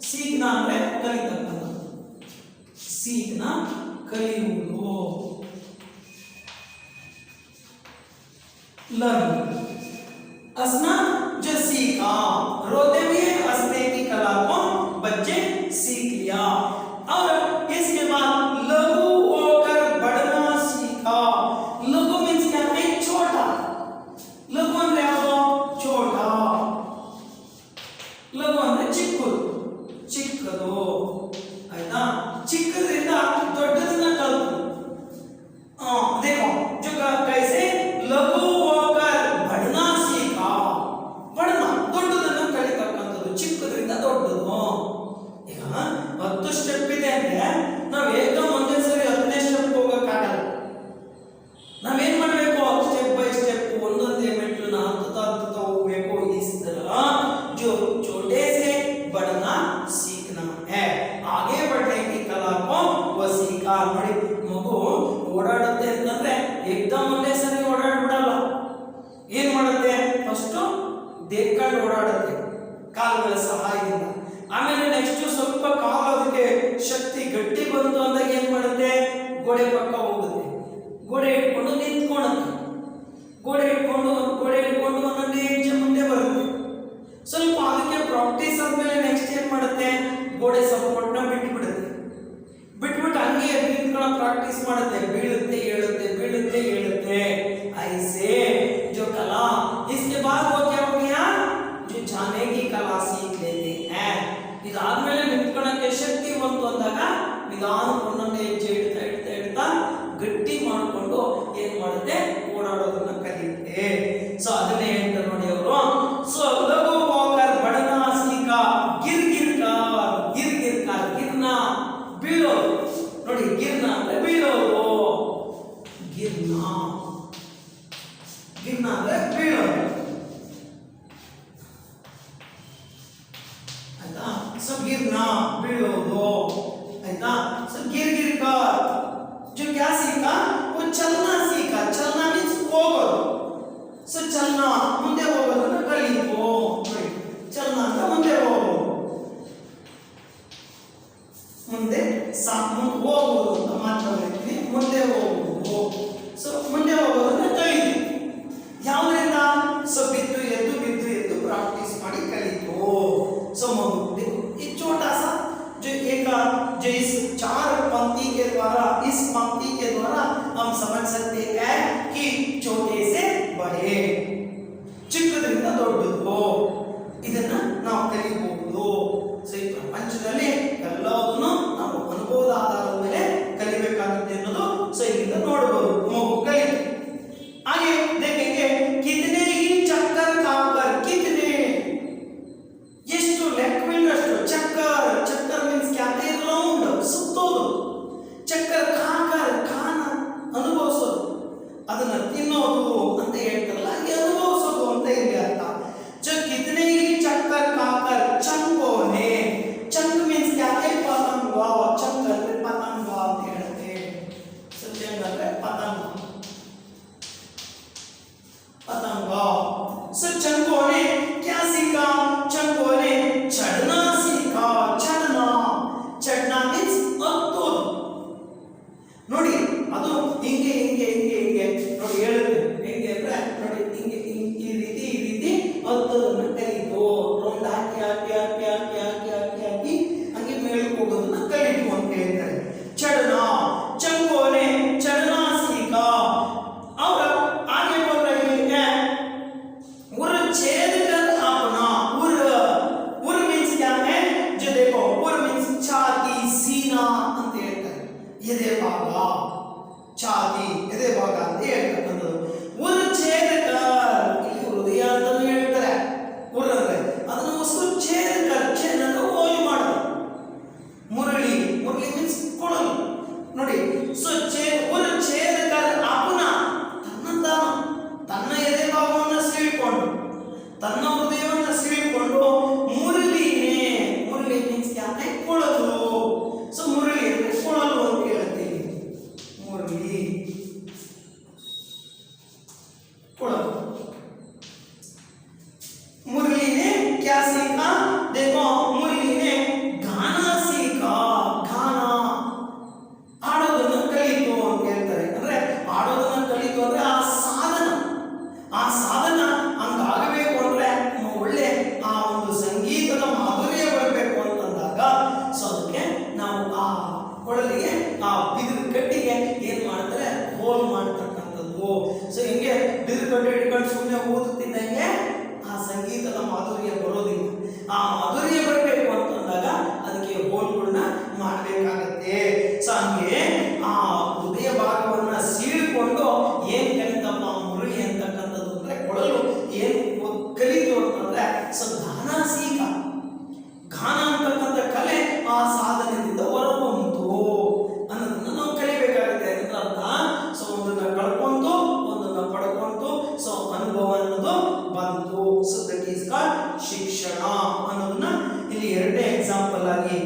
सीखना ಅಂದ್ರೆ ಕಲಿತಕ್ಕಂಥದ್ದು, सीखना ಕಲಿಯುವುದು, लर्न. हंसना जो सीखा, रोते हुए हंसने की कला को बच्चे सीख लिया. और इसके बाद लघु होकर बढ़ना सीखा. लघु मीन्स क्या है, छोटा. लघु ಅಂದ್ರೆ ಯಾವುದು, छोटा. लघु ಅಂದ್ರೆ ಚಿಕ್ಕದು, ಚಿಕ್ಕದು ಆಯ್ತಾ. ಚಿಕ್ಕದ್ರಿಂದ ದೊಡ್ಡದನ್ನ ಕಲಿತು. देखो जो कैसे लघु होकर बढ़ना सीखा, ನಿಂತ್ಕೊಳ್ಳೋ ಪ್ರಾಕ್ಟೀಸ್ ಮಾಡುತ್ತೆ, ಬೀಳುತ್ತೆ ಹೇಳುತ್ತೆ, ಬೀಳುತ್ತೆ ಹೇಳುತ್ತೆ. ऐसे जो कला इसके बाद वो क्या हो गया, जो जाने की कला सीख लेते हैं. ಇದಾದ್ಮೇಲೆ ನಿಂತ್ಕೊಳ್ಳೋಕೆ ಶಕ್ತಿ ಬಂತು ಅಂದಾಗ ನಿಧಾನಕ್ಕೆ ಹೆಜ್ಜೆ ಇಡ್ತಾ ಇಡ್ತಾ ಇಡ್ತಾ ಗಟ್ಟಿ ಮಾಡಿಕೊಂಡು ಏನ್ ಮಾಡುತ್ತೆ, ಓಡಾಡೋದನ್ನ ಕಲಿಯುತ್ತೆ. ಸೊ ಅದನ್ನೇ ಹೇಳ್ತಾರೆ ನೋಡಿ ಅವರು. ಸೊ ಲಘು ಹೋಕರ್ ಬಡನಾ ಸೀಖಾ, ಗಿರ್ ಗಿರ್ ಕರ್, ಗಿರ್ ಗಿರ್ ಕರ್, ಗಿರ್ನ ಬೀಳೋದು ನೋಡಿ, ಗಿರ್ನ ಅಂದ್ರೆ ಬೀಳೋದು, ಗಿರ್ನ ಗಿರ್ನ ಅಂದ್ರೆ ಬೀಳೋದು ಆಯ್ತಾ. ಸೊ ಗಿರ್ನ ಬೀಳೋದು ಆಯ್ತಾ. ಸೊ ಗಿರ್ ಗಿರ್ ಕರ್ जो क्या सीखा, वो चलना सीखा. चलना मीन्स ಹೋಗೋದು. ಸೊ ಚಲನ ಮುಂದೆ ಹೋಗೋದನ್ನ ಕಲಿತು. ಚಲನ ಅಂತ ಮುಂದೆ ಹೋಗೋದು, ಮುಂದೆ ಹೋಗೋದು ಅಂತ ಮಾತಾಡ್ತೀನಿ, ಮುಂದೆ ಹೋಗೋದು. ಸೊ ಮುಂದೆ ಹೋಗೋದನ್ನ ಕಲಿತು. ಯಾವುದರಿಂದ, ಸೊ ಬಿದ್ದು ಎದ್ದು ಪ್ರಾಕ್ಟೀಸ್ ಮಾಡಿ ಕಲಿತು. ಸೊ ಮಗು ये छोटा सा जो एक जो इस चार पंक्ति के द्वारा, इस पंक्ति के द्वारा हम समझ सकते हैं कि छोटे से बड़े, ಚಿಕ್ಕದಿಂದ ದೊಡ್ಡದು ಇದನ್ನ ನಾವು ಕಲಿಯಬಹುದು. ಸೊ ಈ ಪ್ರಪಂಚದಲ್ಲಿ ಎಲ್ಲವನ್ನೂ ನಾವು ಅನುಭವದ ಆಧಾರದ ಮೇಲೆ ಕಲಿಬೇಕಾಗುತ್ತೆ ಅನ್ನೋದು ಸೊ ಇಲ್ಲಿಂದ ನೋಡಬಹುದು. ಮಗು ಕಲಿತು. ಹಾಗೆ देखेंगे कितने ही चक्कर खाकर, कितने ಎಷ್ಟು ಲೆಕ್ಕವಿಲ್ಲಷ್ಟು ಚಕ್ಕರ್. ಚಕ್ಕರ್ ಮೀನ್ಸ್ क्या है, ರೌಂಡ್ ಸುತ್ತೋದು. ಚಕ್ಕರ್ ಖಾಕರ್, ಖಾನ ಅನುಭವಿಸೋದು, ಅದನ್ನ ತಿನ್ನೋದು ಅಂತ ಹೇಳ್ತಾರಲ್ಲ, ಹಾಗೆ ಅನುಭವಿಸೋದು ಅಂತ ಇಲ್ಲಿ ಅರ್ಥ. जो कितने ही चक्कर खाकर चंको ने, चंक मीन्स क्या है, पतंग. चंक ಅಂದ್ರೆ ಪತಂಗ ಅಂತ ಹೇಳುತ್ತೆ. ಸತ್ಯಂಗ ಅಂದ್ರೆ ಪತಂಗ, पतंग. सो चंको ने क्या सीखा, चंको ने चढ़ना सीखा. चढ़ना, चढ़ना मीन्स ಹತ್ತೋದು ನೋಡಿ. ಅದು ಹಿಂಗೆ ಹಿಂಗೆ ಹಿಂಗೆ ಹಿಂಗೆ ನೋಡಿ ಹೇಳುತ್ತೆ. ಹೆಂಗೆ ಅಂದ್ರೆ ನೋಡಿ, ಹಿಂಗೆ ಈ ರೀತಿ ಹತ್ತೋದನ್ನ ಕಲಿತು. ರೌಂಡ್ ಹಾಕಿ ಹಾಕಿ ಹಾಕಿ ಹಾಕಿ ಹಾಕಿ ಹಾಕಿ ಹಾಕಿ ಹಂಗೆ ಮೇಲಕ್ಕೆ ಹೋಗೋದನ್ನ ಕಲಿತು ಅಂತ ಹೇಳ್ತಾರೆ. ಚढ़ना, चंको ने चढ़ना सीखा. और आगे बोल रहे हैं उर छेद कर अपना. उर मीन्स क्या है, जो देखो उर मीन्स छाती, सीना ಅಂತ ಹೇಳ್ತಾರೆ. ಎದೆ ಭಾಗ, ಛಾತಿ, ಎದೆ ಭಾಗ ಅಂತ ಹೇಳ್ತಕ್ಕಂಥದ್ದು. ಉರ್ ಛೇದ ಕರ್, ಇಲ್ಲಿ ಹೃದಯ ಅಂತ ಹೇಳ್ತಾರೆ. ಉರ್ ಅಂದ್ರೆ ಅದನ್ನ ವಸ್ತು ಛೇದ ಕರ್, ಛೇದ ಅಂದ್ರೆ ಹೋಗಿ ಮಾಡೋದು. ಮುರಳಿ, ಮುರಳಿ ಮೀನ್ಸ್ ಕೊಡಲು ನೋಡಿ. ಸೊ ಉರ್ ಛೇದ ಕರ್ ಅಪನ, ತನ್ನ ಎದೆ ಭಾಗವನ್ನು ಸೀಳ್ಕೊಂಡು, ತನ್ನ ಹೃದಯವನ್ನು ಸೀಳ್ಕೊಂಡು ಮುರಳಿನೇ. ಮುರಳಿ ಮೀನ್ಸ್ ಯಾಕೆ, ಕೊಳಲು. ಸೊ ಮುರಳಿ ಅಂದ್ರೆ ಕೊಳಲು ಅಂತ ಹೇಳ್ತೀವಿ. ಮುರಳಿ ಕೊಳಲು. मुरली ने क्या सीखा, देखो मुरली ने गाना सीखा. गाना ಹಾಡೋದನ್ನ ಕಲಿತು ಅಂತ ಹೇಳ್ತಾರೆ. ಅಂದ್ರೆ ಹಾಡೋದನ್ನ ಕಲಿತು ಅಂದ್ರೆ ಆ ಸಾಧನ ಹಂಗಾಗಬೇಕು ಅಂದ್ರೆ ಒಳ್ಳೆ ಆ ಒಂದು ಸಂಗೀತದ ಮಾಧುರ್ಯ ಬರಬೇಕು ಅಂತಂದಾಗ ಸೊ ಅದಕ್ಕೆ ನಾವು ಆ ಕೊಳಲಿಗೆ, ಆ ಬಿದಿರು ಕಟ್ಟಿಗೆ ಏನ್ ಮಾಡ್ತಾರೆ, ಹೋಲ್ ಮಾಡ್ತಕ್ಕಂಥದ್ದು. ಸೊ ಹಿಂಗೆ ಬಿದಿರು ಕಟ್ಟಿ ಇಟ್ಕೊಂಡು ಸುಮ್ಮನೆ ಓದುತ್ತಿದ್ದಂಗೆ ಆ ಸಂಗೀತದ ಮಾಧುರ್ಯ ಬರೋದಿಲ್ಲ. ಆ ಮಾಧುರ್ಯ ಬರಬೇಕು ಅಂತಂದಾಗ ಅದಕ್ಕೆ ಹೋಲ್ಗಳನ್ನ ಮಾಡಬೇಕಾಗತ್ತೆ. ಸೊ ಹಂಗೆ ಆ ಹೃದಯ ಭಾಗವನ್ನ ಸೀಳ್ಕೊಂಡು ಏನ್ ಕಲಿತಪ್ಪ ಮುರಳಿ ಅಂತಕ್ಕಂಥದ್ದು ಅಂದ್ರೆ ಕೊಳಲು ಏನ್ ಕಲಿತು ಅಂತಂದ್ರೆ ಸೊ ಗಾನ ಸೀಖ. ಗಾನ ಅಂತಕ್ಕಂಥ ಕಲೆ ಆ ಸಾಧನೆಯಿಂದ ಹೊರಬಂತು ಅನ್ನೋದನ್ನ ನಾವು ಕಲಿಬೇಕಾಗುತ್ತೆ ಅಂತ ಅರ್ಥ. ಸೊ ಒಂದನ್ನ ಕಳ್ಕೊಂತು, ಒಂದನ್ನ ಪಡ್ಕೊಂತು, ಸೊ ಅನುಭವ ಅನ್ನೋದು ಬಂತು. ಸೊ ದಟ್ ಈಸ್ ಕಾಲ್ಡ್ ಶಿಕ್ಷಣ ಅನ್ನೋದನ್ನ ಇಲ್ಲಿ ಎರಡನೇ ಎಕ್ಸಾಂಪಲ್ ಆಗಿ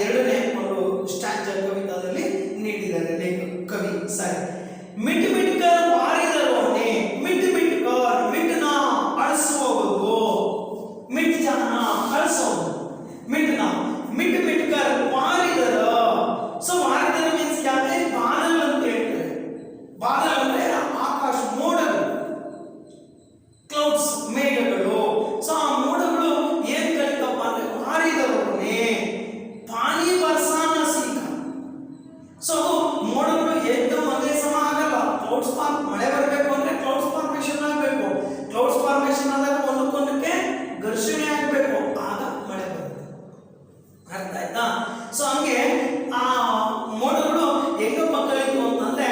ಎರಡನೇ ಒಂದು ಸ್ಟ್ಯಾನ್ಜ ಕವಿತಾದಲ್ಲಿ ನೀಡಿದ್ದಾರೆ ಕವಿ. ಸರಿ, ಮಿಟ್ ಮಿಟ್ ಕರ್ ವಾರಿದರೋನೆ, ಮಿಟ್ ಮಿಟ್ ಕರ್, ಮಿಟ್ನ ಅಳಿಸೋದು, ಮಿಟ್ ಜಾನ ಅಳಿಸೋದು, ಮಿಟ್ನ ಮಿಟ್ ಮಿಟ್ ಕರ್ ವಾರಿದರ. ಸೊ ವಾರಿದರ ಮೀನ್ಸ್ क्या है, ಬಾದಲ್ ಅಂತ ಹೇಳ್ತಾರೆ. ಬಾದಲ್ ಅಂದ್ರೆ ಆಕಾಶ, ಮೋಡಗಳು, ಕ್ಲೌಡ್ಸ್, ಮೇಘಗಳು. ಸೊ ಆ ಮೋಡಗಳು ಏನ್ ಕಲಿತಪ್ಪ ಅಂದ್ರೆ ವಾರಿದರೋನೆ ಪಾನಿ ಬರ್ಸಾನ ಸೀಖ. ಸೊ ಮೋಡಗಳು ಏಕದಮ್ ಒಂದೇ ಸಮ ಆಗಲ್ಲ. ಕ್ಲೌಡ್ಸ್ ಮಳೆ ಬರಬೇಕು ಅಂದ್ರೆ ಕ್ಲೌಡ್ಸ್ ಫಾರ್ಮೇಶನ್ ಆಗಬೇಕು. ಕ್ಲೌಡ್ಸ್ ಫಾರ್ಮೇಶನ್ ಆದಾಗ ಒಂದಕ್ಕೊಂದಕ್ಕೆ ಘರ್ಷಣೆ ಆಗಬೇಕು, ಆಗ ಮಳೆ ಬರುತ್ತೆ. ಅರ್ಥ ಆಯ್ತಾ? ಸೊ ಹಂಗೆ ಆ ಮೋಡಗಳು ಹೆಂಗಪ್ಪ ಕಲಿತು ಅಂತಂದ್ರೆ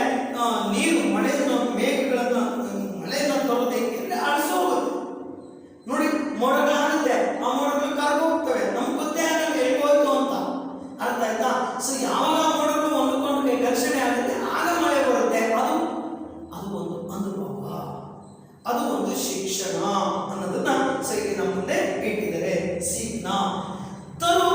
ನೀರು ಮಳೆಯನ್ನು ಮೇಘಗಳನ್ನ ಮಳೆಯನ್ನು ತರೋದು ಹೆಂಗೆ ಅಳಿಸೋ ಹೋಗುತ್ತೆ ನೋಡಿ. ಮೋಡಗಳಾಗುತ್ತೆ, ಆ ಮೋಡಗಳು ಕರ್ಗು ಹೋಗ್ತವೆ, ನಮ್ಗೆ ಗೊತ್ತೇ ಆಗಲ್ಲ ಎಲ್ಗೋಯ್ತು ಅಂತ. ಅರ್ಥ ಆಯ್ತಾ? ಸೊ ಯಾವಾಗ ಮೋಡಗಳು ಒಂದಕ್ಕೊಂದಕ್ಕೆ ಘರ್ಷಣೆ ಆಗುತ್ತೆ ಆಗ ಮಳೆ ಬರುತ್ತೆ. ಅದು ಒಂದು ಅನುಭವ, ಅದು ಒಂದು ಶಿಕ್ಷಣ ಅನ್ನೋದನ್ನ ಸೊ ಇಲ್ಲಿ ನಮ್ಮ ಮುಂದೆ ಇಟ್ಟಿದ್ದಾರೆ. ಸೀನ तरु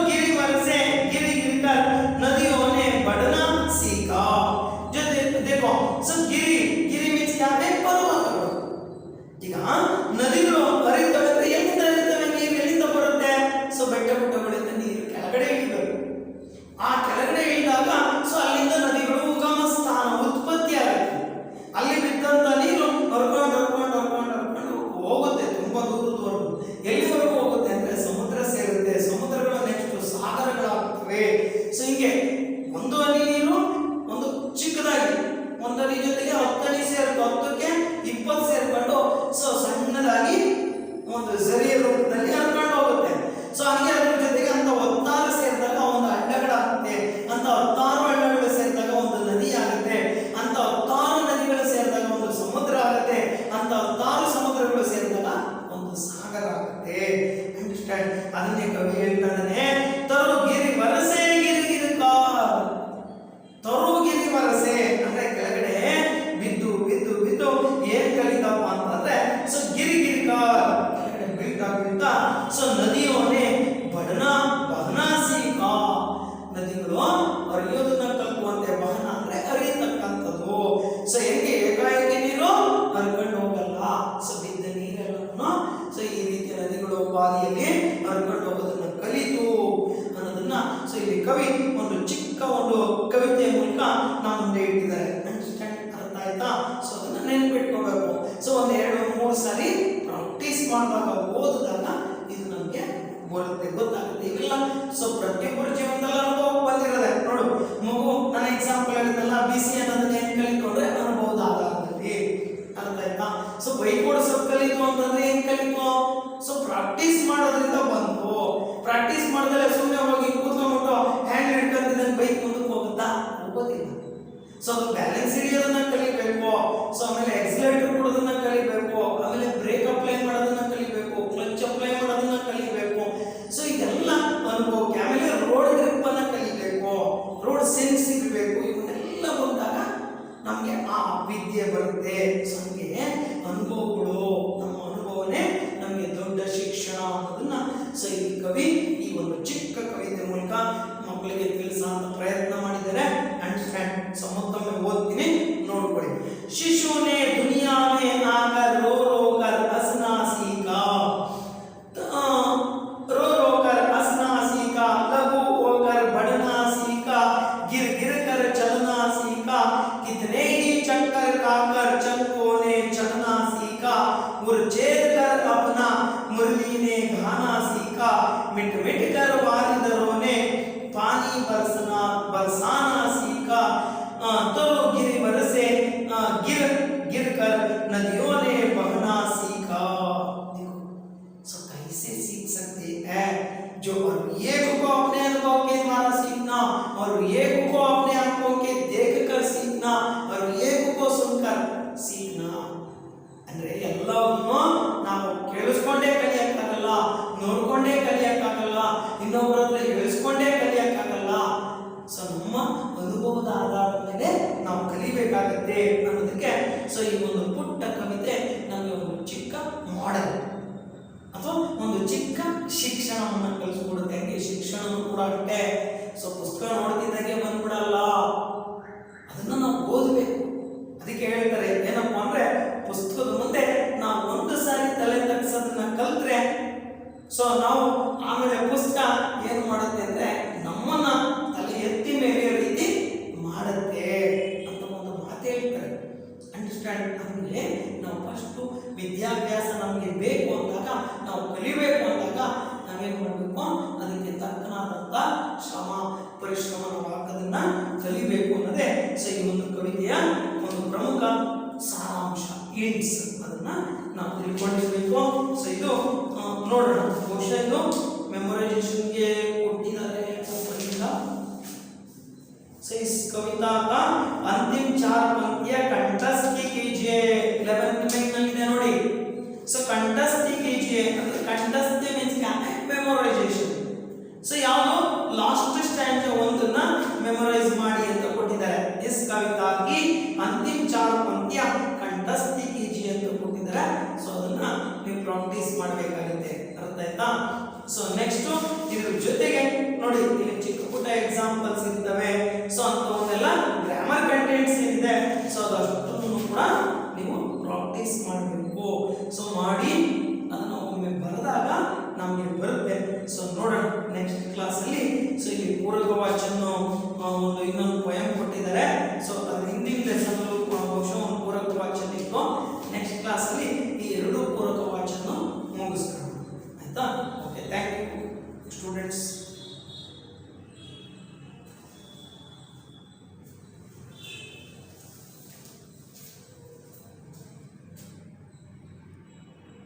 गिरी वर्षे गिरी गिरकर नदियों ने बढ़ना सीखा। जो देखो सब गिरी गिरी मीन्स क्या है? पर्वतಗಳು. ಈಗ ನದಿಗಳು ಹರಿತವೆ ಅಂದ್ರೆ ಎಲ್ಲಿಂದ ಹರಿತವೆ? ನೀರು ಎಲ್ಲಿಂದ ಬರುತ್ತೆ? ಸೊ ಬೆಟ್ಟ ಗುಡ್ಡಗಳಿಂದ ನೀರು ಕೆಳಗಡೆ ಇಳಿಬೇಕು. ಆ ಕೆಳಗಡೆ ಇಳಿದಾಗ ಸೊ ಅಲ್ಲಿಂದ ನದಿಗಳು ಉಗಮ ಸ್ಥಾನ ಉತ್ಪತ್ತಿ ಆಗುತ್ತೆ. ಅಲ್ಲಿ ಬಿದ್ದಂತ ನೀರು ಹರ್ಕೊಂಡು ಹರ್ಕೊಂಡು ಹರ್ಕೊಂಡು ಹರ್ಕೊಂಡು ಹೋಗುತ್ತೆ ತುಂಬಾ ದೂರದವರೆಗೂ. ಎಲ್ಲಿವರೆಗೂ ಹೋಗುತ್ತೆ ಅಂದ್ರೆ ಸಮುದ್ರ ಸೇರುತ್ತೆ. ಸಮುದ್ರಗಳು ನೆಕ್ಸ್ಟ್ ಸಾಗರಗಳಾಗ್ತವೆ. ಸೊ ಹಿಂಗೆ ಒಂದು ಹನಿ ನೀರು ಒಂದು ಚಿಕ್ಕದಾಗಿ ಒಂದು ಹನಿ ಜೊತೆಗೆ 10 ಹನಿ ಸೇರ್ಕೊಂಡು 10ಕ್ಕೆ 20 ಸೇರ್ಕೊಂಡು ಸೊ ಸಣ್ಣದಾಗಿ ಒಂದು ಝರಿಯ ರೂಪದಲ್ಲಿ ಹರ್ಕೊಂಡು ಹೋಗುತ್ತೆ. ಸೊ ಹಾಗೆ ಅದ್ರ ಜೊತೆಗೆ ಅಂತ 16 ಸೇರಿದಾಗ ಒಂದು ಹಳ್ಳಗಳಾಗುತ್ತೆ. ಅಂತ 16 ಹಳ್ಳಗಳು ಸೇರಿದಾಗ ಒಂದು ನದಿ ಆಗುತ್ತೆ. ಅಂತ 16 ನದಿಗಳು ಸೇರಿದಾಗ ಒಂದು ಸಮುದ್ರ ಆಗುತ್ತೆ. ಅಂತ 16 ಸಮುದ್ರಗಳು ಸೇರಿದಾಗ ಒಂದು ಸಾಗರ ಆಗುತ್ತೆ. ಅಂಡರ್ಸ್ಟ್ಯಾಂಡ್? ಅದನ್ನೇ ಕವಿ ಹೇಳ್ತಾನೆ, ತರು ಗಿರಿ ವರಸೆ ಗಿರಿ ಗಿರಿಕಾರ್. ತರು ಗಿರಿ ವರಸೆ ಅಂದ್ರೆ ಕೆಳಗಡೆ ಬಿದ್ದು ಬಿದ್ದು ಬಿದ್ದು ಏನ್ ಕಲಿತಪ್ಪ ಅಂತಂದ್ರೆ ಸೊ ಗಿರಿ ಗಿರಿಕಾರ್ ಕೆಳಗಡೆ ಬೀಳ್ತಾ ಬೀಳ್ತಾ ಸೊ ನದಿಯೋನೆ ಬಹನ ಬಹನ ಸೀಕ. ನದಿಗಳು ಹರಿಯೋದನ್ನ ಕಲ್ಪುವಂತೆ. ಬಹನ ಅಂದ್ರೆ ಹರಿಯತಕ್ಕಂಥದ್ದು. ಸೊ ಹೆಂಗೆ ಏಕಾಏಕಿ ನೀರು ಹರ್ಕೊಂಡು ಹೋಗಲ್ಲ. ಸೊ ಬಿದ್ದ ನೀರೆಲ್ಲವನ್ನು ಸೊ ಈ ರೀತಿಯ ನದಿಗಳು ಬಾದಿಯಲ್ಲಿ ಹರ್ಕೊಂಡು ಹೋಗೋದನ್ನ ಕಲಿತು ಅನ್ನೋದನ್ನ ಸೊ ಇಲ್ಲಿ ಕವಿ ಒಂದು ಚಿಕ್ಕ ಒಂದು ಕವಿತೆಯ ಮೂಲಕ ನಮ್ಮ ಮುಂದೆ ಇಟ್ಟಿದ್ದಾರೆ. ಅಂಡರ್ಸ್ಟ್ಯಾಂಡ್? ಅರ್ಥ ಆಯ್ತಾ? ಸೊ ಅದನ್ನ ನೆನ್ಪಿಟ್ಕೋಬೇಕು. ಸೊ ಒಂದ್ 2-3 ಸಾರಿ ಪ್ರಾಕ್ಟೀಸ್ ಮಾಡಿದಾಗ ಓದಿದಾಗ ಇದು ನಮ್ಗೆ ಬರುತ್ತೆ, ಗೊತ್ತಾಗುತ್ತೆ. ಇವೆಲ್ಲ ಸೊ ಪ್ರತಿಯೊಬ್ಬರ ಜೀವನದಲ್ಲಿ ಅನುಭವ ಬಂದಿರೋದೆ. ನೋಡು, ಮಗು ನನ್ನ ಎಕ್ಸಾಂಪಲ್ ಹೇಳಿದ್ನಲ್ಲ, ಬಿಸಿ ಅನ್ನೋದನ್ನ ಏನ್ ಕಲಿತ್ಕೊಂಡ್ರೆ ಅನುಭವದ ಆಧಾರದಲ್ಲಿ. ಅರ್ಥ ಆಯ್ತಾ? ಸೊ ಬೈಕ್ ಓಡಿಸೋದು ಕಲಿತು ಅಂತಂದ್ರೆ ಏನ್ ಕಲಿತು? ಸೊ ಪ್ರಾಕ್ಟೀಸ್ ಮಾಡೋದ್ರಿಂದ ಬಂತು. ಪ್ರಾಕ್ಟೀಸ್ ಮಾಡಿದ್ರೆ ಸುಮ್ಮನೆ ಹೋಗಿ ಕೂತ್ಕೊಂಡ್ಬಿಟ್ಟು ಹ್ಯಾಂಡ್ ಹಿಡ್ಕೊಂತಿದ್ದಂಗೆ ಬೈಕ್ ಮುಂದಕ್ಕೆ ಹೋಗುತ್ತಾ? ಹೋಗೋದಿಲ್ಲ. ಸೊ ಅದು ಬ್ಯಾಲೆನ್ಸ್ ಹಿಡಿಯೋದನ್ನ ಕಲಿಬೇಕು. ಸೊ ಆಮೇಲೆ ಎಕ್ಸಲೇಟರ್ ಕೊಡೋದನ್ನ ಕಲಿಬೇಕು. ಆಮೇಲೆ ಬ್ರೇಕ್ ಅಪ್ಲೈ ಮಾಡೋದನ್ನ ಕಲಿಬೇಕು. ಕ್ಲಚ್ ಅಪ್ಲೈ ಮಾಡೋದನ್ನ ಕಲಿಬೇಕು. ಸೊ ಇದೆಲ್ಲ ಅನುಭವಕ್ಕೆ. ಆಮೇಲೆ ರೋಡ್ ಗ್ರಿಪ್ ಅನ್ನ ಕಲಿಬೇಕು. ರೋಡ್ ಸೆನ್ಸ್ ಇರಬೇಕು. ಇವನ್ನೆಲ್ಲ ಬಂದಾಗ ನಮ್ಗೆ ಆ ವಿದ್ಯೆ ಬರುತ್ತೆ. ಸೊ ಹಂಗೆ ಅನುಭವಗಳು, ನಮ್ಮ ಅನುಭವನೇ ನಮಗೆ ದೊಡ್ಡ ಶಿಕ್ಷಣ ಅನ್ನೋದನ್ನ ಸೊ ಈ ಕವಿ ಈ ಒಂದು ಚಿಕ್ಕ ಕವಿತೆ ಮೂಲಕ ಮಕ್ಕಳಿಗೆ ತಿಳಿಸುವಂತ ಪ್ರಯತ್ನ ಮಾಡಿದ್ದಾರೆ. ಅಂಡರ್ಸ್ಟ್ಯಾಂಡ್? ಸೊ ಮತ್ತೊಮ್ಮೆ ಓದ್ತೀನಿ, ನೋಡ್ಕೊಳ್ಳಿ. ಶಿಶುನೇ ದುನಿಯಾ ಮೇ ಆಕರ್ ರೋ ರೋ ಕರ್ ಹಸ್ನಾ ಸೀಖಾ. रो रो कर हंसना सीखा, लघु होकर बढ़ना सीखा, गिर गिर कर चलना सीखा, कितने ही चक्कर खाकर चंकों ने चढ़ना सीखा, मुरझेद कर अपना मुरली ने गाना सीखा, मिट मिट कर वारिंदरों ने पानी बरसाना सीखा, तो गिर बरसे गिर गिर कर नदियों ने बहना सीखा. सीख सकते हैं जो एक को अपने अनुभव के द्वारा सीखना और एक को अपने आंखों के देखकर सीखना और एक को सुनकर सीखना. ಅಂದ್ರೆ ಎಲ್ಲವನ್ನೂ ನಾವು ಕೇಳಿಸ್ಕೊಂಡೇ ಕಲಿಯಕ್ಕಾಗಲ್ಲ, ನೋಡ್ಕೊಂಡೇ ಕಲಿಯಕ್ಕಾಗಲ್ಲ, ಇನ್ನೊಬ್ಬರ ಹತ್ರ ಹೇಳಿಸ್ಕೊಂಡೇ ಕಲಿಯಕ್ಕಾಗಲ್ಲ. ಸೊ ನಮ್ಮ ಅನುಭವದ ಆಧಾರದ ಮೇಲೆ ನಾವು ಕಲಿಬೇಕಾಗತ್ತೆ ಅನ್ನೋದಕ್ಕೆ ಸೊ ಈ ಒಂದು ಪುಟ್ಟ ಕವಿತೆ ನಮಗೆ ಒಂದು ಚಿಕ್ಕ ಮಾಡೆಲ್ ಅಥವಾ ಒಂದು ಚಿಕ್ಕ ಶಿಕ್ಷಣವನ್ನು ಕಲಿಸ್ಕೊಡುತ್ತೆ. ಹಂಗೆ ಶಿಕ್ಷಣನೂ ಕೂಡ ಅಷ್ಟೇ. ಸೊ ಪುಸ್ತಕ ನೋಡ್ತಿದ್ದಾಗೆ ಬಂದ್ಬಿಡಲ್ಲ, ಅದನ್ನ ನಾವು ಓದಬೇಕು. ಅದಕ್ಕೆ ಹೇಳ್ತಾರೆ ಏನಪ್ಪಾ ಅಂದ್ರೆ ಪುಸ್ತಕದ ಮುಂದೆ ನಾವು ಒಂದು ಸಾರಿ ತಲೆ ತಗ್ಸೋದನ್ನ ಕಲ್ತ್ರೆ ಸೊ ನಾವು ಆಮೇಲೆ ಪುಸ್ತಕ ಏನು ಮಾಡುತ್ತೆ ಅಂದ್ರೆ ನಮ್ಮನ್ನ ತಲೆ ಎತ್ತಿ ಮೇಲೆ ರೀತಿ ಮಾಡುತ್ತೆ ಅಂತ ಒಂದು ಮಾತು ಹೇಳ್ತಾರೆ. ಅಂಡರ್ಸ್ಟ್ಯಾಂಡ್? ಅಂದ್ರೆ ನಾವು ಫಸ್ಟ್ ವಿದ್ಯಾಭ್ಯಾಸ ನಮಗೆ ಬೇಕು ಅಂದಾಗ, ನಾವು ಕಲಿಬೇಕು ಅಂದಾಗ ನಾವೇನು ಮಾಡಬೇಕು? ಅದಕ್ಕೆ ತಕ್ಕನಾದಂಥ ಶ್ರಮ ಪರಿಶ್ರಮ ಏನಾಗಿದೆ ಸೊ ಈ ಒಂದು ಕವಿತೆಯ ಒಂದು ಪ್ರಮುಖ ಸಾರಾಂಶ ಎಂಡ್ಸ್ ಅದನ್ನ ನಾವು ತಿಳ್ಕೊಂಡಿರ್ಬೇಕು. ಸೊ ಇದು ನೋಡೋಣ, ಬಹುಶಃ ಇದು ಮೆಮೊರೈಸೇಷನ್ಗೆ ಕೊಟ್ಟಿದ್ದಾರೆ. ಸೊ इस कविता का अंतिम 4 पंक्तियां कंठस्थ कीजिए. 11th पेज ನಲ್ಲಿದೆ ನೋಡಿ. ಸೊ कंठस्थ कीजिए ಅಂದ್ರೆ कंठस्थ ಮೀನ್ಸ್ क्या है ಮೆಮೊರೈಸೇಷನ್. ಸೊ ಯಾವುದು ಲಾಸ್ಟ್ ಸ್ಟ್ಯಾಂಜ ಒಂದನ್ನ ಮೆಮೊರೈಸ್ ಮಾಡಿ ಅಂತ ಕೊಟ್ಟಿದ್ದಾರೆ. इस कविता की अंतिम 4 पंक्तियां कंठस्थ कीजिए ಅಂತ ಕೊಟ್ಟಿದ್ದಾರೆ. ಸೊ ಅದನ್ನ ನೀವು ಪ್ರಾಕ್ಟೀಸ್ ಮಾಡಬೇಕಾಗುತ್ತೆ. ಅರ್ಥ ಆಯ್ತಾ? ಸೊ ನೆಕ್ಸ್ಟ್ ಇದ್ರ ಜೊತೆಗೆ ನೋಡಿ ಇಲ್ಲಿ ಚಿಕ್ಕ ಪುಟ್ಟ ಎಕ್ಸಾಂಪಲ್ಸ್ ಇರ್ತವೆ. ಸೊ ಅಂತವನ್ನೆಲ್ಲ ಗ್ರಾಮರ್ ಕಂಟೆಂಟ್ಸ್ ಏನಿದೆ ಸೊ ಅದಷ್ಟನ್ನು ಕೂಡ ನೀವು ಪ್ರಾಕ್ಟೀಸ್ ಮಾಡಬೇಕು. ಸೊ ಮಾಡಿ ಅದನ್ನು ಒಮ್ಮೆ ಬರೆದಾಗ ನಮಗೆ ಬರುತ್ತೆ. ಸೊ ನೋಡೋಣ ನೆಕ್ಸ್ಟ್ ಕ್ಲಾಸ್ ಅಲ್ಲಿ. ಸೊ ಇಲ್ಲಿ ಪೂರಕ ವಾಚನ ಒಂದು ಇನ್ನೊಂದು